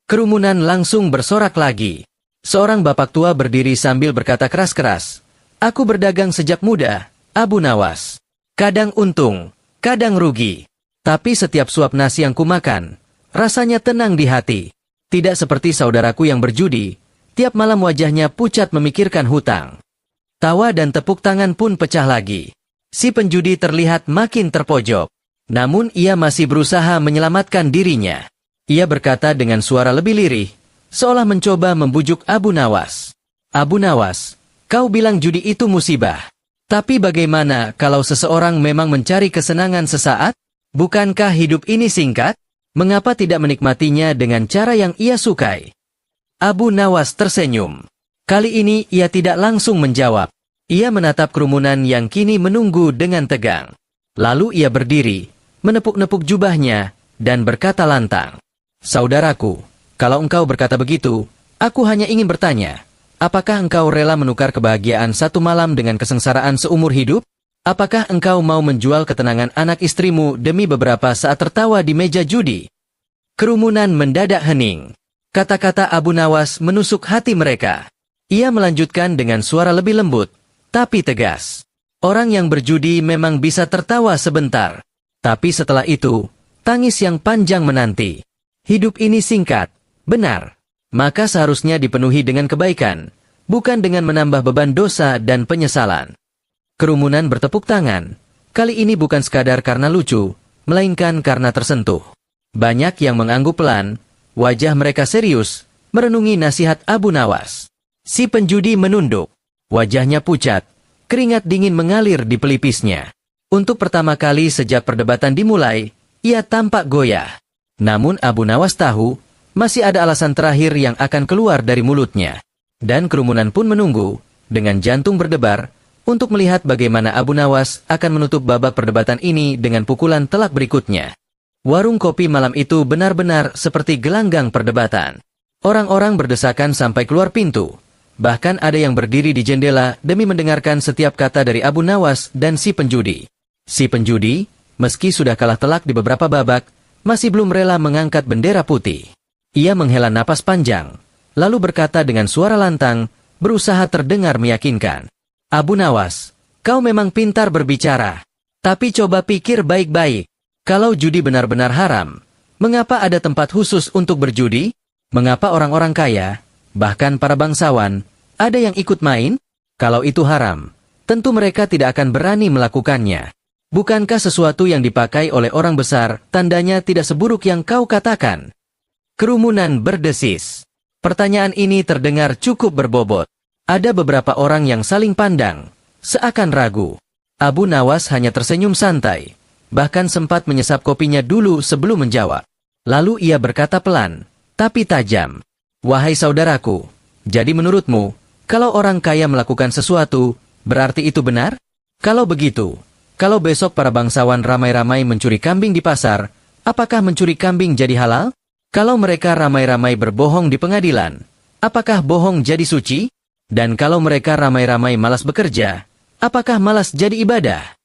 Kerumunan langsung bersorak lagi. Seorang bapak tua berdiri sambil berkata keras-keras, "Aku berdagang sejak muda, Abu Nawas. Kadang untung, kadang rugi. Tapi setiap suap nasi yang kumakan, rasanya tenang di hati. Tidak seperti saudaraku yang berjudi, tiap malam wajahnya pucat memikirkan hutang." Tawa dan tepuk tangan pun pecah lagi. Si penjudi terlihat makin terpojok. Namun ia masih berusaha menyelamatkan dirinya. Ia berkata dengan suara lebih lirih, seolah mencoba membujuk Abu Nawas. Abu Nawas, kau bilang judi itu musibah. Tapi bagaimana kalau seseorang memang mencari kesenangan sesaat? Bukankah hidup ini singkat? Mengapa tidak menikmatinya dengan cara yang ia sukai? Abu Nawas tersenyum. Kali ini ia tidak langsung menjawab. Ia menatap kerumunan yang kini menunggu dengan tegang. Lalu ia berdiri, menepuk-nepuk jubahnya, dan berkata lantang. Saudaraku, kalau engkau berkata begitu, aku hanya ingin bertanya, apakah engkau rela menukar kebahagiaan satu malam dengan kesengsaraan seumur hidup? Apakah engkau mau menjual ketenangan anak istrimu demi beberapa saat tertawa di meja judi? Kerumunan mendadak hening. Kata-kata Abu Nawas menusuk hati mereka. Ia melanjutkan dengan suara lebih lembut, tapi tegas. Orang yang berjudi memang bisa tertawa sebentar. Tapi setelah itu, tangis yang panjang menanti. Hidup ini singkat, benar. Maka seharusnya dipenuhi dengan kebaikan, bukan dengan menambah beban dosa dan penyesalan. Kerumunan bertepuk tangan. Kali ini bukan sekadar karena lucu, melainkan karena tersentuh. Banyak yang mengangguk pelan, wajah mereka serius, merenungi nasihat Abu Nawas. Si penjudi menunduk. Wajahnya pucat, keringat dingin mengalir di pelipisnya. Untuk pertama kali sejak perdebatan dimulai, ia tampak goyah. Namun Abu Nawas tahu, masih ada alasan terakhir yang akan keluar dari mulutnya. Dan kerumunan pun menunggu, dengan jantung berdebar, untuk melihat bagaimana Abu Nawas akan menutup babak perdebatan ini dengan pukulan telak berikutnya. Warung kopi malam itu benar-benar seperti gelanggang perdebatan. Orang-orang berdesakan sampai keluar pintu. Bahkan ada yang berdiri di jendela demi mendengarkan setiap kata dari Abu Nawas dan si penjudi. Si penjudi, meski sudah kalah telak di beberapa babak, masih belum rela mengangkat bendera putih. Ia menghela napas panjang, lalu berkata dengan suara lantang, berusaha terdengar meyakinkan. Abu Nawas, kau memang pintar berbicara. Tapi coba pikir baik-baik. Kalau judi benar-benar haram, mengapa ada tempat khusus untuk berjudi? Mengapa orang-orang kaya, bahkan para bangsawan, ada yang ikut main? Kalau itu haram, tentu mereka tidak akan berani melakukannya. Bukankah sesuatu yang dipakai oleh orang besar, tandanya tidak seburuk yang kau katakan? Kerumunan berdesis. Pertanyaan ini terdengar cukup berbobot. Ada beberapa orang yang saling pandang, seakan ragu. Abu Nawas hanya tersenyum santai, bahkan sempat menyesap kopinya dulu sebelum menjawab. Lalu ia berkata pelan, tapi tajam. Wahai saudaraku, jadi menurutmu, kalau orang kaya melakukan sesuatu, berarti itu benar? Kalau begitu, kalau besok para bangsawan ramai-ramai mencuri kambing di pasar, apakah mencuri kambing jadi halal? Kalau mereka ramai-ramai berbohong di pengadilan, apakah bohong jadi suci? Dan kalau mereka ramai-ramai malas bekerja, apakah malas jadi ibadah?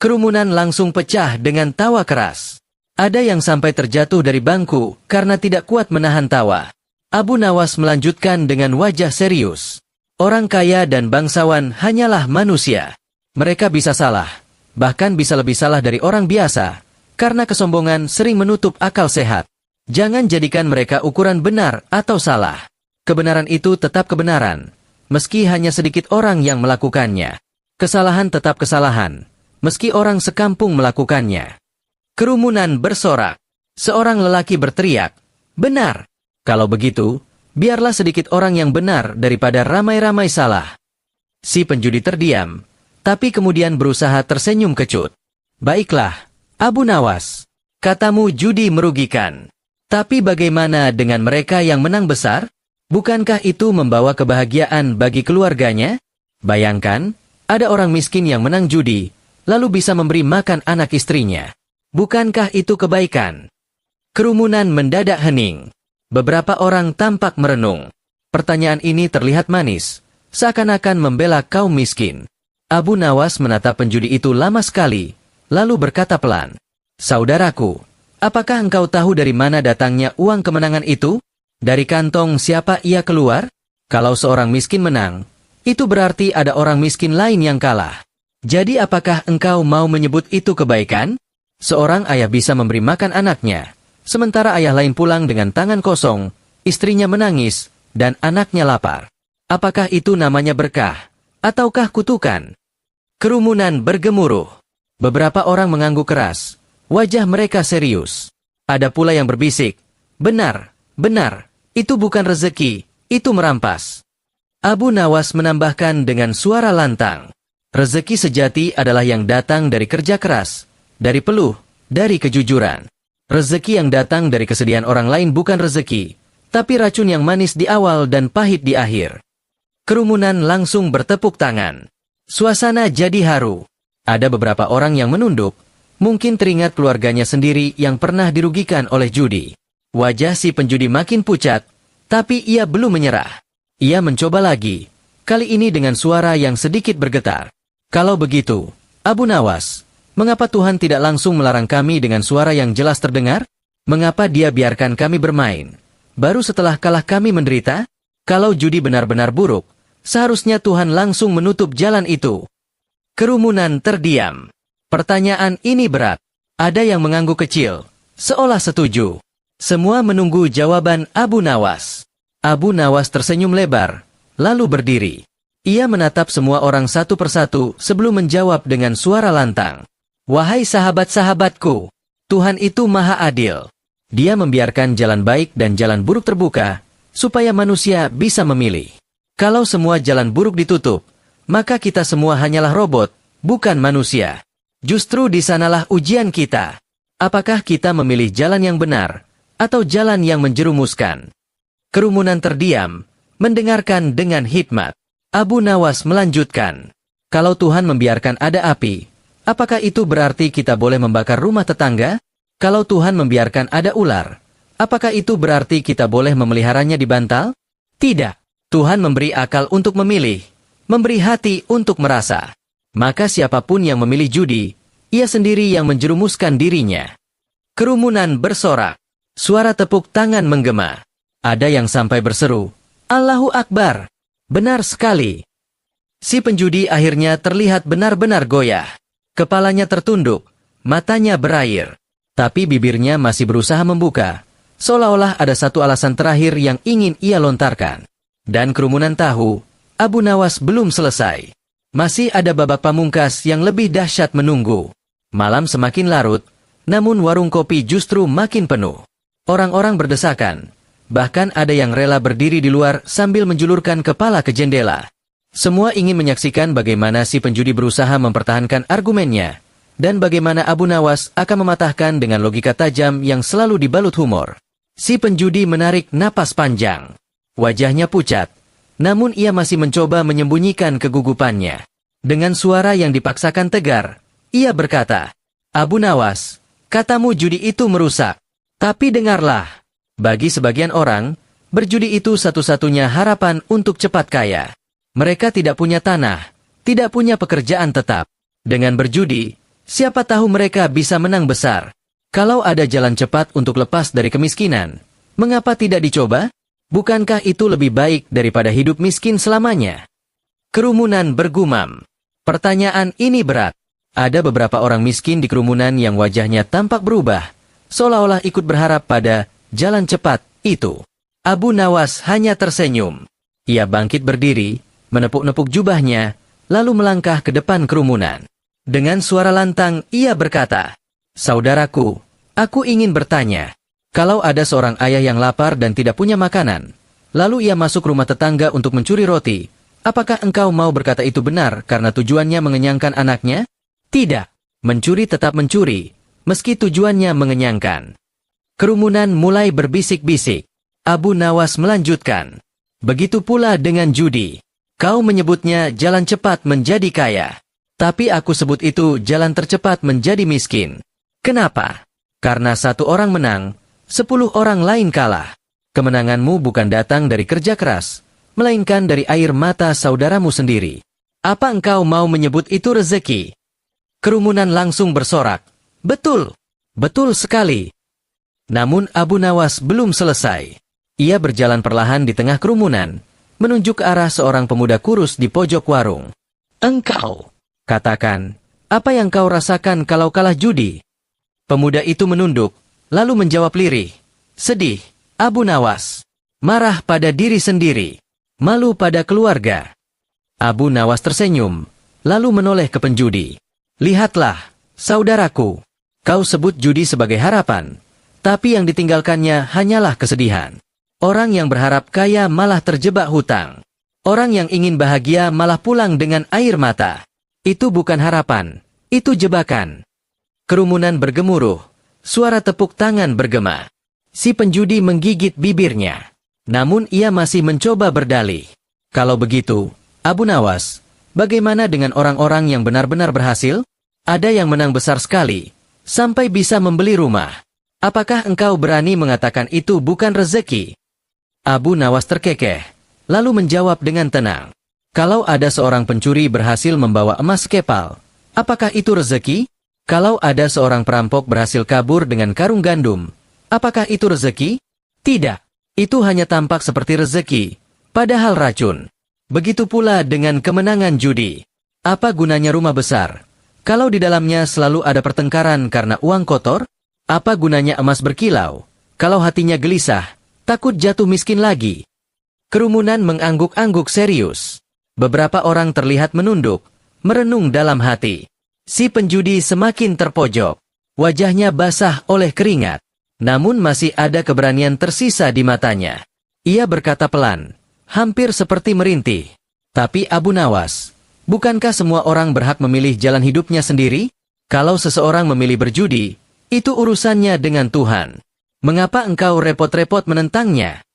Kerumunan langsung pecah dengan tawa keras. Ada yang sampai terjatuh dari bangku karena tidak kuat menahan tawa. Abu Nawas melanjutkan dengan wajah serius. Orang kaya dan bangsawan hanyalah manusia. Mereka bisa salah, bahkan bisa lebih salah dari orang biasa, karena kesombongan sering menutup akal sehat. Jangan jadikan mereka ukuran benar atau salah. Kebenaran itu tetap kebenaran, meski hanya sedikit orang yang melakukannya. Kesalahan tetap kesalahan, meski orang sekampung melakukannya. Kerumunan bersorak. Seorang lelaki berteriak, benar. Kalau begitu, biarlah sedikit orang yang benar daripada ramai-ramai salah. Si penjudi terdiam, tapi kemudian berusaha tersenyum kecut. Baiklah, Abu Nawas, katamu judi merugikan. Tapi bagaimana dengan mereka yang menang besar? Bukankah itu membawa kebahagiaan bagi keluarganya? Bayangkan, ada orang miskin yang menang judi, lalu bisa memberi makan anak istrinya. Bukankah itu kebaikan? Kerumunan mendadak hening. Beberapa orang tampak merenung. Pertanyaan ini terlihat manis, seakan-akan membela kaum miskin. Abu Nawas menatap penjudi itu lama sekali, lalu berkata pelan, saudaraku, apakah engkau tahu dari mana datangnya uang kemenangan itu? Dari kantong siapa ia keluar? Kalau seorang miskin menang, itu berarti ada orang miskin lain yang kalah. Jadi apakah engkau mau menyebut itu kebaikan? Seorang ayah bisa memberi makan anaknya, sementara ayah lain pulang dengan tangan kosong, istrinya menangis, dan anaknya lapar. Apakah itu namanya berkah, ataukah kutukan? Kerumunan bergemuruh. Beberapa orang mengangguk keras, wajah mereka serius. Ada pula yang berbisik, Benar, benar, itu bukan rezeki, itu merampas. Abu Nawas menambahkan dengan suara lantang. Rezeki sejati adalah yang datang dari kerja keras, dari peluh, dari kejujuran. Rezeki yang datang dari kesedihan orang lain bukan rezeki, tapi racun yang manis di awal dan pahit di akhir. Kerumunan langsung bertepuk tangan. Suasana jadi haru. Ada beberapa orang yang menunduk, mungkin teringat keluarganya sendiri yang pernah dirugikan oleh judi. Wajah si penjudi makin pucat, tapi ia belum menyerah. Ia mencoba lagi, kali ini dengan suara yang sedikit bergetar. Kalau begitu, Abu Nawas, mengapa Tuhan tidak langsung melarang kami dengan suara yang jelas terdengar? Mengapa Dia biarkan kami bermain? Baru setelah kalah kami menderita? Kalau judi benar-benar buruk, seharusnya Tuhan langsung menutup jalan itu. Kerumunan terdiam. Pertanyaan ini berat. Ada yang mengangguk kecil, seolah setuju. Semua menunggu jawaban Abu Nawas. Abu Nawas tersenyum lebar, lalu berdiri. Ia menatap semua orang satu persatu sebelum menjawab dengan suara lantang. Wahai sahabat-sahabatku, Tuhan itu maha adil. Dia membiarkan jalan baik dan jalan buruk terbuka, supaya manusia bisa memilih. Kalau semua jalan buruk ditutup, maka kita semua hanyalah robot, bukan manusia. Justru di sanalah ujian kita. Apakah kita memilih jalan yang benar, atau jalan yang menjerumuskan? Kerumunan terdiam, mendengarkan dengan hikmat. Abu Nawas melanjutkan, kalau Tuhan membiarkan ada api, apakah itu berarti kita boleh membakar rumah tetangga? Kalau Tuhan membiarkan ada ular, apakah itu berarti kita boleh memeliharanya di bantal? Tidak. Tuhan memberi akal untuk memilih, memberi hati untuk merasa. Maka siapapun yang memilih judi, ia sendiri yang menjerumuskan dirinya. Kerumunan bersorak. Suara tepuk tangan menggema. Ada yang sampai berseru, Allahu Akbar. Benar sekali. Si penjudi akhirnya terlihat benar-benar goyah. Kepalanya tertunduk, matanya berair. Tapi bibirnya masih berusaha membuka, seolah-olah ada satu alasan terakhir yang ingin ia lontarkan. Dan kerumunan tahu, Abu Nawas belum selesai. Masih ada babak pamungkas yang lebih dahsyat menunggu. Malam semakin larut, namun warung kopi justru makin penuh. Orang-orang berdesakan, bahkan ada yang rela berdiri di luar sambil menjulurkan kepala ke jendela. Semua ingin menyaksikan bagaimana si penjudi berusaha mempertahankan argumennya, dan bagaimana Abu Nawas akan mematahkan dengan logika tajam yang selalu dibalut humor. Si penjudi menarik napas panjang. Wajahnya pucat, namun ia masih mencoba menyembunyikan kegugupannya. Dengan suara yang dipaksakan tegar, ia berkata, Abu Nawas, katamu judi itu merusak. Tapi dengarlah, bagi sebagian orang, berjudi itu satu-satunya harapan untuk cepat kaya. Mereka tidak punya tanah, tidak punya pekerjaan tetap. Dengan berjudi, siapa tahu mereka bisa menang besar. Kalau ada jalan cepat untuk lepas dari kemiskinan, mengapa tidak dicoba? Bukankah itu lebih baik daripada hidup miskin selamanya? Kerumunan bergumam. Pertanyaan ini berat. Ada beberapa orang miskin di kerumunan yang wajahnya tampak berubah, seolah-olah ikut berharap pada jalan cepat itu. Abu Nawas hanya tersenyum. Ia bangkit berdiri, menepuk-nepuk jubahnya, lalu melangkah ke depan kerumunan. Dengan suara lantang, ia berkata, Saudaraku, aku ingin bertanya. Kalau ada seorang ayah yang lapar dan tidak punya makanan, lalu ia masuk rumah tetangga untuk mencuri roti, apakah engkau mau berkata itu benar karena tujuannya mengenyangkan anaknya? Tidak. Mencuri tetap mencuri, meski tujuannya mengenyangkan. Kerumunan mulai berbisik-bisik. Abu Nawas melanjutkan, begitu pula dengan judi. Kau menyebutnya jalan cepat menjadi kaya. Tapi aku sebut itu jalan tercepat menjadi miskin. Kenapa? Karena satu orang menang, 10 orang lain kalah. Kemenanganmu bukan datang dari kerja keras, melainkan dari air mata saudaramu sendiri. Apa engkau mau menyebut itu rezeki? Kerumunan langsung bersorak. Betul, betul sekali. Namun Abu Nawas belum selesai. Ia berjalan perlahan di tengah kerumunan, menunjuk ke arah seorang pemuda kurus di pojok warung. Engkau, katakan, apa yang kau rasakan kalau kalah judi? Pemuda itu menunduk, lalu menjawab lirih, sedih, Abu Nawas, marah pada diri sendiri, malu pada keluarga. Abu Nawas tersenyum, lalu menoleh ke penjudi. Lihatlah, saudaraku, kau sebut judi sebagai harapan, Tapi yang ditinggalkannya hanyalah kesedihan. Orang yang berharap kaya malah terjebak hutang. Orang yang ingin bahagia malah pulang dengan air mata. Itu bukan harapan, itu jebakan. Kerumunan bergemuruh, suara tepuk tangan bergema. Si penjudi menggigit bibirnya. Namun ia masih mencoba berdalih. Kalau begitu, Abu Nawas, bagaimana dengan orang-orang yang benar-benar berhasil? Ada yang menang besar sekali, sampai bisa membeli rumah. Apakah engkau berani mengatakan itu bukan rezeki? Abu Nawas terkekeh, lalu menjawab dengan tenang. Kalau ada seorang pencuri berhasil membawa emas kepal, apakah itu rezeki? Kalau ada seorang perampok berhasil kabur dengan karung gandum, apakah itu rezeki? Tidak. Itu hanya tampak seperti rezeki, padahal racun. Begitu pula dengan kemenangan judi. Apa gunanya rumah besar, kalau di dalamnya selalu ada pertengkaran karena uang kotor? Apa gunanya emas berkilau, kalau hatinya gelisah, takut jatuh miskin lagi? Kerumunan mengangguk-angguk serius. Beberapa orang terlihat menunduk, merenung dalam hati. Si penjudi semakin terpojok. Wajahnya basah oleh keringat. Namun masih ada keberanian tersisa di matanya. Ia berkata pelan, hampir seperti merintih. Tapi Abu Nawas, bukankah semua orang berhak memilih jalan hidupnya sendiri? Kalau seseorang memilih berjudi, itu urusannya dengan Tuhan. Mengapa engkau repot-repot menentangnya?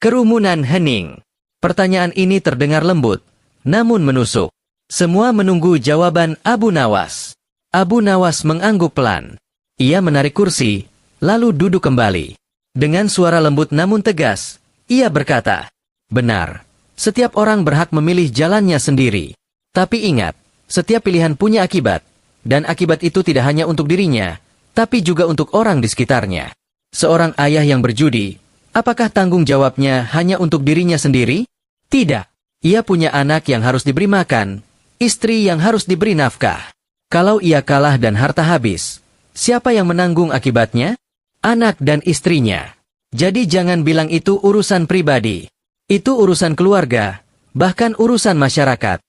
Kerumunan hening. Pertanyaan ini terdengar lembut, namun menusuk. Semua menunggu jawaban Abu Nawas. Abu Nawas mengangguk pelan. Ia menarik kursi, lalu duduk kembali. Dengan suara lembut namun tegas, ia berkata, benar, setiap orang berhak memilih jalannya sendiri. Tapi ingat, setiap pilihan punya akibat, dan akibat itu tidak hanya untuk dirinya, tapi juga untuk orang di sekitarnya. Seorang ayah yang berjudi, apakah tanggung jawabnya hanya untuk dirinya sendiri? Tidak. Ia punya anak yang harus diberi makan, istri yang harus diberi nafkah. Kalau ia kalah dan harta habis, siapa yang menanggung akibatnya? Anak dan istrinya. Jadi jangan bilang itu urusan pribadi. Itu urusan keluarga, bahkan urusan masyarakat.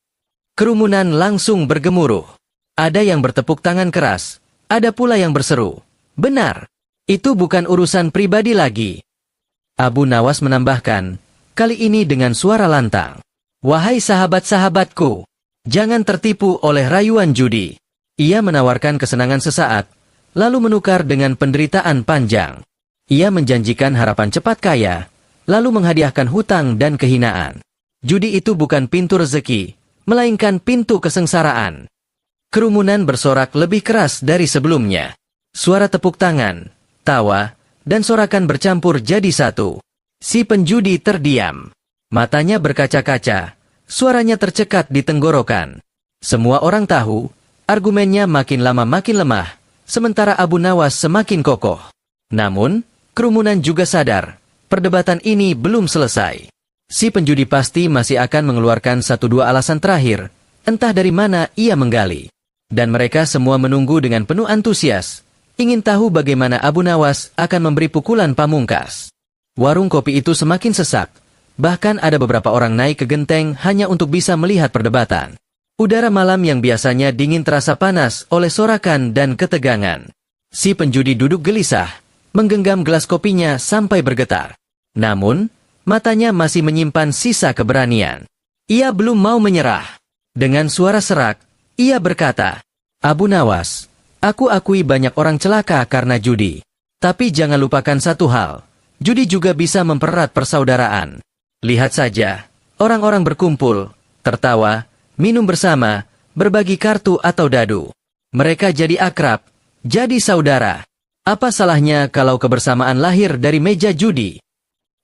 Kerumunan langsung bergemuruh. Ada yang bertepuk tangan keras. Ada pula yang berseru, benar, itu bukan urusan pribadi lagi. Abu Nawas menambahkan, kali ini dengan suara lantang. Wahai sahabat-sahabatku, jangan tertipu oleh rayuan judi. Ia menawarkan kesenangan sesaat, lalu menukar dengan penderitaan panjang. Ia menjanjikan harapan cepat kaya, lalu menghadiahkan hutang dan kehinaan. Judi itu bukan pintu rezeki, melainkan pintu kesengsaraan. Kerumunan bersorak lebih keras dari sebelumnya. Suara tepuk tangan, tawa, dan sorakan bercampur jadi satu. Si penjudi terdiam. Matanya berkaca-kaca, suaranya tercekat di tenggorokan. Semua orang tahu, argumennya makin lama makin lemah, sementara Abu Nawas semakin kokoh. Namun, kerumunan juga sadar, perdebatan ini belum selesai. Si penjudi pasti masih akan mengeluarkan 1-2 alasan terakhir, entah dari mana ia menggali. Dan mereka semua menunggu dengan penuh antusias, ingin tahu bagaimana Abu Nawas akan memberi pukulan pamungkas. Warung kopi itu semakin sesak, bahkan ada beberapa orang naik ke genteng hanya untuk bisa melihat perdebatan. Udara malam yang biasanya dingin terasa panas oleh sorakan dan ketegangan. Si penjudi duduk gelisah, menggenggam gelas kopinya sampai bergetar. Namun, matanya masih menyimpan sisa keberanian. Ia belum mau menyerah. Dengan suara serak, ia berkata, Abu Nawas, aku akui banyak orang celaka karena judi. Tapi jangan lupakan satu hal, judi juga bisa mempererat persaudaraan. Lihat saja, orang-orang berkumpul, tertawa, minum bersama, berbagi kartu atau dadu. Mereka jadi akrab, jadi saudara. Apa salahnya kalau kebersamaan lahir dari meja judi?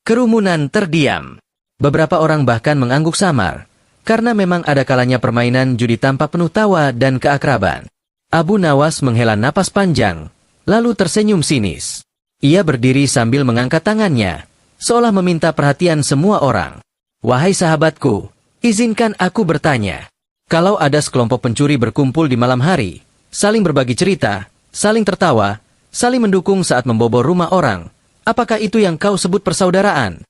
Kerumunan terdiam. Beberapa orang bahkan mengangguk samar. Karena memang ada kalanya permainan judi tampak penuh tawa dan keakraban. Abu Nawas menghela napas panjang, lalu tersenyum sinis. Ia berdiri sambil mengangkat tangannya, seolah meminta perhatian semua orang. Wahai sahabatku, izinkan aku bertanya. Kalau ada sekelompok pencuri berkumpul di malam hari, saling berbagi cerita, saling tertawa, saling mendukung saat membobol rumah orang, apakah itu yang kau sebut persaudaraan?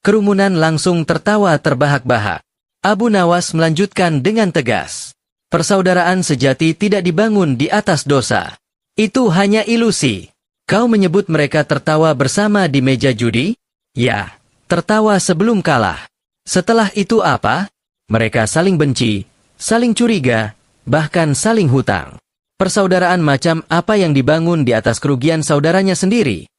Kerumunan langsung tertawa terbahak-bahak. Abu Nawas melanjutkan dengan tegas. Persaudaraan sejati tidak dibangun di atas dosa. Itu hanya ilusi. Kau menyebut mereka tertawa bersama di meja judi? Ya, tertawa sebelum kalah. Setelah itu apa? Mereka saling benci, saling curiga, bahkan saling hutang. Persaudaraan macam apa yang dibangun di atas kerugian saudaranya sendiri?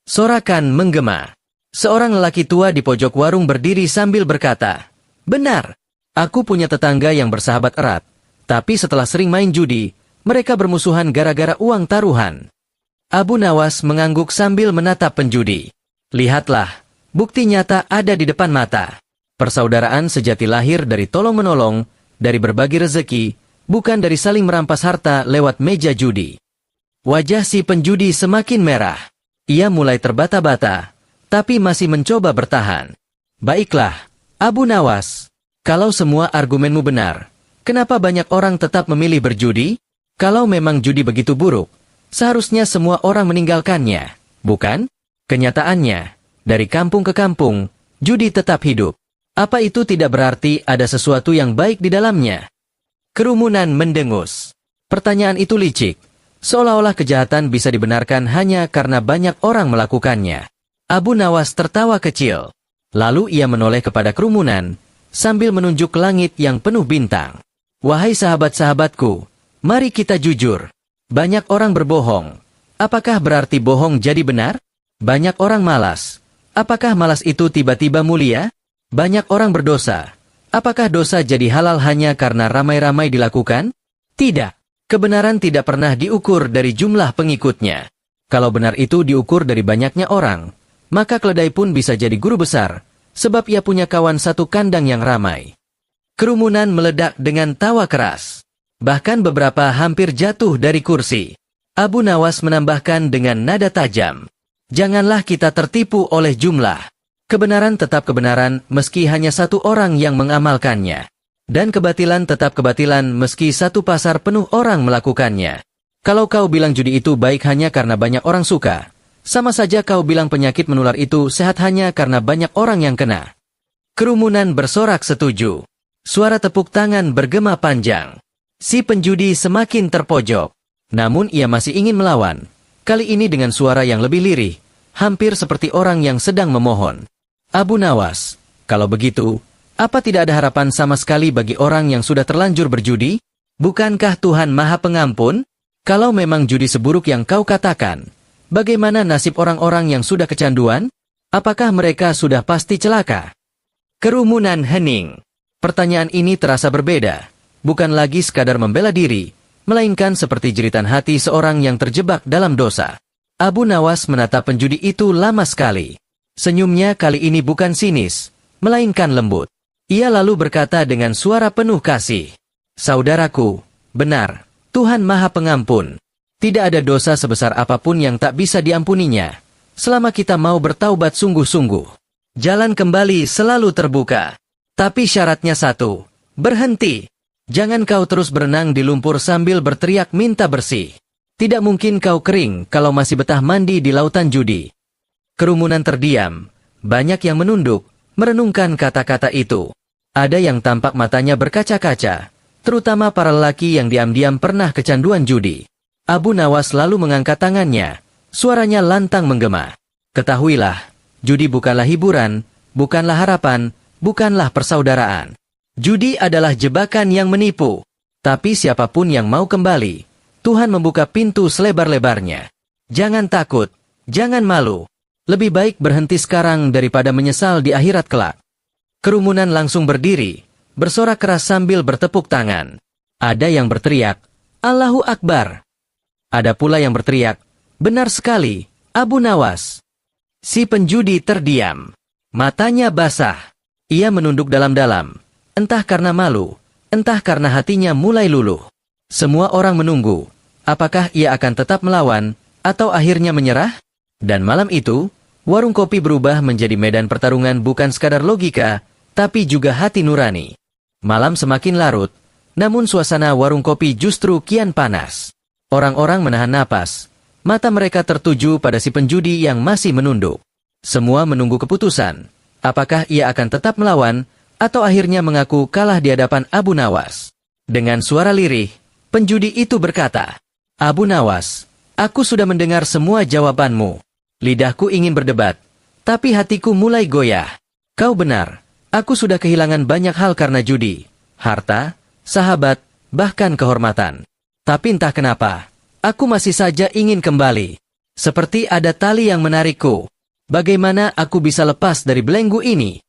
Sorakan menggema. Seorang lelaki tua di pojok warung berdiri sambil berkata, "Benar, aku punya tetangga yang bersahabat erat, tapi setelah sering main judi, mereka bermusuhan gara-gara uang taruhan." Abu Nawas mengangguk sambil menatap penjudi. Lihatlah, bukti nyata ada di depan mata. Persaudaraan sejati lahir dari tolong-menolong, dari berbagi rezeki, bukan dari saling merampas harta lewat meja judi. Wajah si penjudi semakin merah. Ia mulai terbata-bata, tapi masih mencoba bertahan. Baiklah, Abu Nawas, kalau semua argumenmu benar, kenapa banyak orang tetap memilih berjudi? Kalau memang judi begitu buruk, seharusnya semua orang meninggalkannya, bukan? Kenyataannya, dari kampung ke kampung, judi tetap hidup. Apa itu tidak berarti ada sesuatu yang baik di dalamnya? Kerumunan mendengus. Pertanyaan itu licik, seolah-olah kejahatan bisa dibenarkan hanya karena banyak orang melakukannya. Abu Nawas tertawa kecil. Lalu ia menoleh kepada kerumunan, sambil menunjuk langit yang penuh bintang. Wahai sahabat-sahabatku, mari kita jujur. Banyak orang berbohong. Apakah berarti bohong jadi benar? Banyak orang malas. Apakah malas itu tiba-tiba mulia? Banyak orang berdosa. Apakah dosa jadi halal hanya karena ramai-ramai dilakukan? Tidak. Kebenaran tidak pernah diukur dari jumlah pengikutnya. Kalau benar itu diukur dari banyaknya orang, maka keledai pun bisa jadi guru besar, sebab ia punya kawan satu kandang yang ramai. Kerumunan meledak dengan tawa keras. Bahkan beberapa hampir jatuh dari kursi. Abu Nawas menambahkan dengan nada tajam. Janganlah kita tertipu oleh jumlah. Kebenaran tetap kebenaran meski hanya satu orang yang mengamalkannya. Dan kebatilan tetap kebatilan meski satu pasar penuh orang melakukannya. Kalau kau bilang judi itu baik hanya karena banyak orang suka, sama saja kau bilang penyakit menular itu sehat hanya karena banyak orang yang kena. Kerumunan bersorak setuju. Suara tepuk tangan bergema panjang. Si penjudi semakin terpojok. Namun ia masih ingin melawan. Kali ini dengan suara yang lebih lirih, hampir seperti orang yang sedang memohon. Abu Nawas, kalau begitu, apa tidak ada harapan sama sekali bagi orang yang sudah terlanjur berjudi? Bukankah Tuhan Maha Pengampun? Kalau memang judi seburuk yang kau katakan, bagaimana nasib orang-orang yang sudah kecanduan? Apakah mereka sudah pasti celaka? Kerumunan hening. Pertanyaan ini terasa berbeda. Bukan lagi sekadar membela diri, melainkan seperti jeritan hati seorang yang terjebak dalam dosa. Abu Nawas menatap penjudi itu lama sekali. Senyumnya kali ini bukan sinis, melainkan lembut. Ia lalu berkata dengan suara penuh kasih, "Saudaraku, benar, Tuhan Maha Pengampun. Tidak ada dosa sebesar apapun yang tak bisa diampuninya, selama kita mau bertaubat sungguh-sungguh. Jalan kembali selalu terbuka. Tapi syaratnya satu, berhenti. Jangan kau terus berenang di lumpur sambil berteriak minta bersih. Tidak mungkin kau kering kalau masih betah mandi di lautan judi." Kerumunan terdiam. Banyak yang menunduk, merenungkan kata-kata itu. Ada yang tampak matanya berkaca-kaca, terutama para lelaki yang diam-diam pernah kecanduan judi. Abu Nawas lalu mengangkat tangannya. Suaranya lantang menggema. "Ketahuilah, judi bukanlah hiburan, bukanlah harapan, bukanlah persaudaraan. Judi adalah jebakan yang menipu. Tapi siapapun yang mau kembali, Tuhan membuka pintu selebar-lebarnya. Jangan takut, jangan malu. Lebih baik berhenti sekarang daripada menyesal di akhirat kelak." Kerumunan langsung berdiri, bersorak keras sambil bertepuk tangan. Ada yang berteriak, "Allahu Akbar." Ada pula yang berteriak, "Benar sekali, Abu Nawas." Si penjudi terdiam. Matanya basah. Ia menunduk dalam-dalam. Entah karena malu, entah karena hatinya mulai luluh. Semua orang menunggu. Apakah ia akan tetap melawan, atau akhirnya menyerah? Dan malam itu, warung kopi berubah menjadi medan pertarungan bukan sekadar logika, tapi juga hati nurani. Malam semakin larut, namun suasana warung kopi justru kian panas. Orang-orang menahan napas. Mata mereka tertuju pada si penjudi yang masih menunduk. Semua menunggu keputusan. Apakah ia akan tetap melawan, atau akhirnya mengaku kalah di hadapan Abu Nawas. Dengan suara lirih, penjudi itu berkata, "Abu Nawas, Aku sudah mendengar semua jawabanmu. Lidahku ingin berdebat, tapi hatiku mulai goyah. Kau benar, aku sudah kehilangan banyak hal karena judi, harta, sahabat, bahkan kehormatan. Tapi entah kenapa, aku masih saja ingin kembali. Seperti ada tali yang menarikku. Bagaimana aku bisa lepas dari belenggu ini?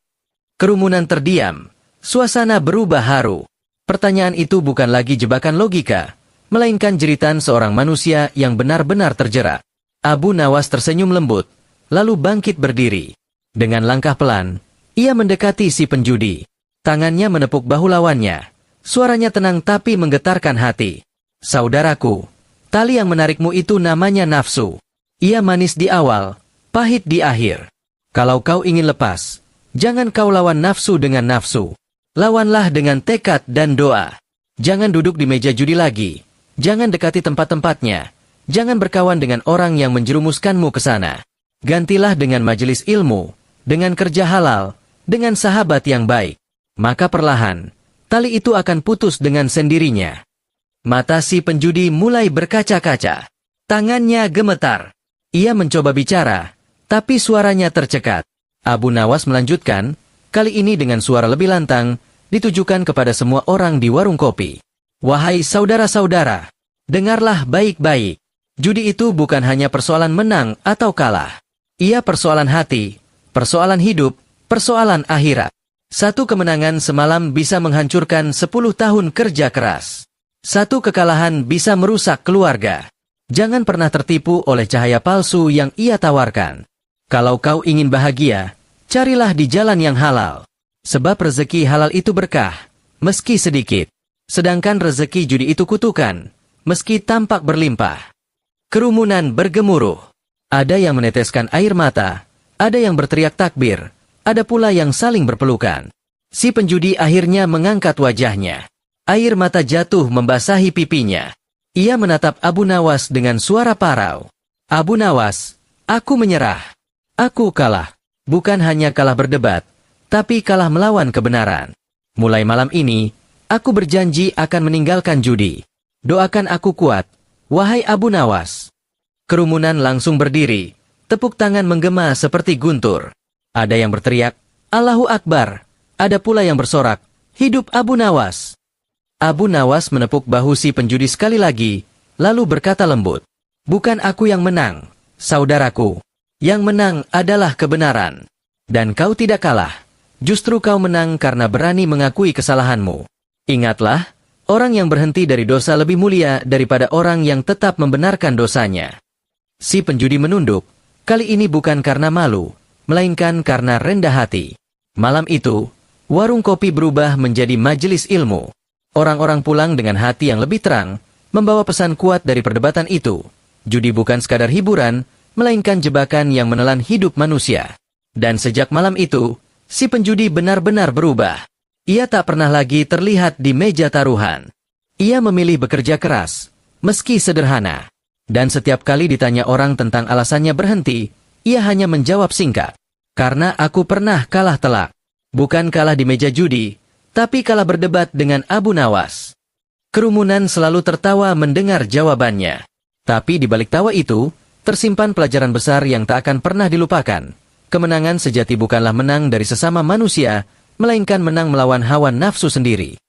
Kerumunan terdiam. Suasana berubah haru. Pertanyaan itu bukan lagi jebakan logika, melainkan jeritan seorang manusia yang benar-benar terjerat. Abu Nawas tersenyum lembut, lalu bangkit berdiri. Dengan langkah pelan, ia mendekati si penjudi. Tangannya menepuk bahu lawannya. Suaranya tenang tapi menggetarkan hati. Saudaraku, tali yang menarikmu itu namanya nafsu. Ia manis di awal, pahit di akhir. Kalau kau ingin lepas, jangan kau lawan nafsu dengan nafsu. Lawanlah dengan tekad dan doa. Jangan duduk di meja judi lagi. Jangan dekati tempat-tempatnya. Jangan berkawan dengan orang yang menjerumuskanmu ke sana. Gantilah dengan majelis ilmu, dengan kerja halal, dengan sahabat yang baik. Maka perlahan, tali itu akan putus dengan sendirinya. Mata si penjudi mulai berkaca-kaca. Tangannya gemetar. Ia mencoba bicara, tapi suaranya tercekat. Abu Nawas melanjutkan, kali ini dengan suara lebih lantang, ditujukan kepada semua orang di warung kopi. Wahai saudara-saudara, dengarlah baik-baik. Judi itu bukan hanya persoalan menang atau kalah. Ia persoalan hati, persoalan hidup, persoalan akhirat. Satu kemenangan semalam bisa menghancurkan 10 tahun kerja keras. Satu kekalahan bisa merusak keluarga. Jangan pernah tertipu oleh cahaya palsu yang ia tawarkan. Kalau kau ingin bahagia, carilah di jalan yang halal. Sebab rezeki halal itu berkah, meski sedikit. Sedangkan rezeki judi itu kutukan, meski tampak berlimpah. Kerumunan bergemuruh. Ada yang meneteskan air mata, ada yang berteriak takbir, ada pula yang saling berpelukan. Si penjudi akhirnya mengangkat wajahnya. Air mata jatuh membasahi pipinya. Ia menatap Abu Nawas dengan suara parau. Abu Nawas, aku menyerah. Aku kalah. Bukan hanya kalah berdebat, tapi kalah melawan kebenaran. Mulai malam ini, aku berjanji akan meninggalkan judi. Doakan aku kuat, wahai Abu Nawas. Kerumunan langsung berdiri. Tepuk tangan menggema seperti guntur. Ada yang berteriak, Allahu Akbar. Ada pula yang bersorak, hidup Abu Nawas. Abu Nawas menepuk bahu si penjudi sekali lagi, lalu berkata lembut, bukan aku yang menang, saudaraku. Yang menang adalah kebenaran. Dan kau tidak kalah. Justru kau menang karena berani mengakui kesalahanmu. Ingatlah, orang yang berhenti dari dosa lebih mulia daripada orang yang tetap membenarkan dosanya. Si penjudi menunduk, kali ini bukan karena malu, melainkan karena rendah hati. Malam itu, warung kopi berubah menjadi majelis ilmu. Orang-orang pulang dengan hati yang lebih terang, membawa pesan kuat dari perdebatan itu. Judi bukan sekadar hiburan, melainkan jebakan yang menelan hidup manusia. Dan sejak malam itu, si penjudi benar-benar berubah. Ia tak pernah lagi terlihat di meja taruhan. Ia memilih bekerja keras, meski sederhana. Dan setiap kali ditanya orang tentang alasannya berhenti, ia hanya menjawab singkat. Karena aku pernah kalah telak. Bukan kalah di meja judi, tapi kalah berdebat dengan Abu Nawas. Kerumunan selalu tertawa mendengar jawabannya. Tapi di balik tawa itu, tersimpan pelajaran besar yang tak akan pernah dilupakan. Kemenangan sejati bukanlah menang dari sesama manusia, melainkan menang melawan hawa nafsu sendiri.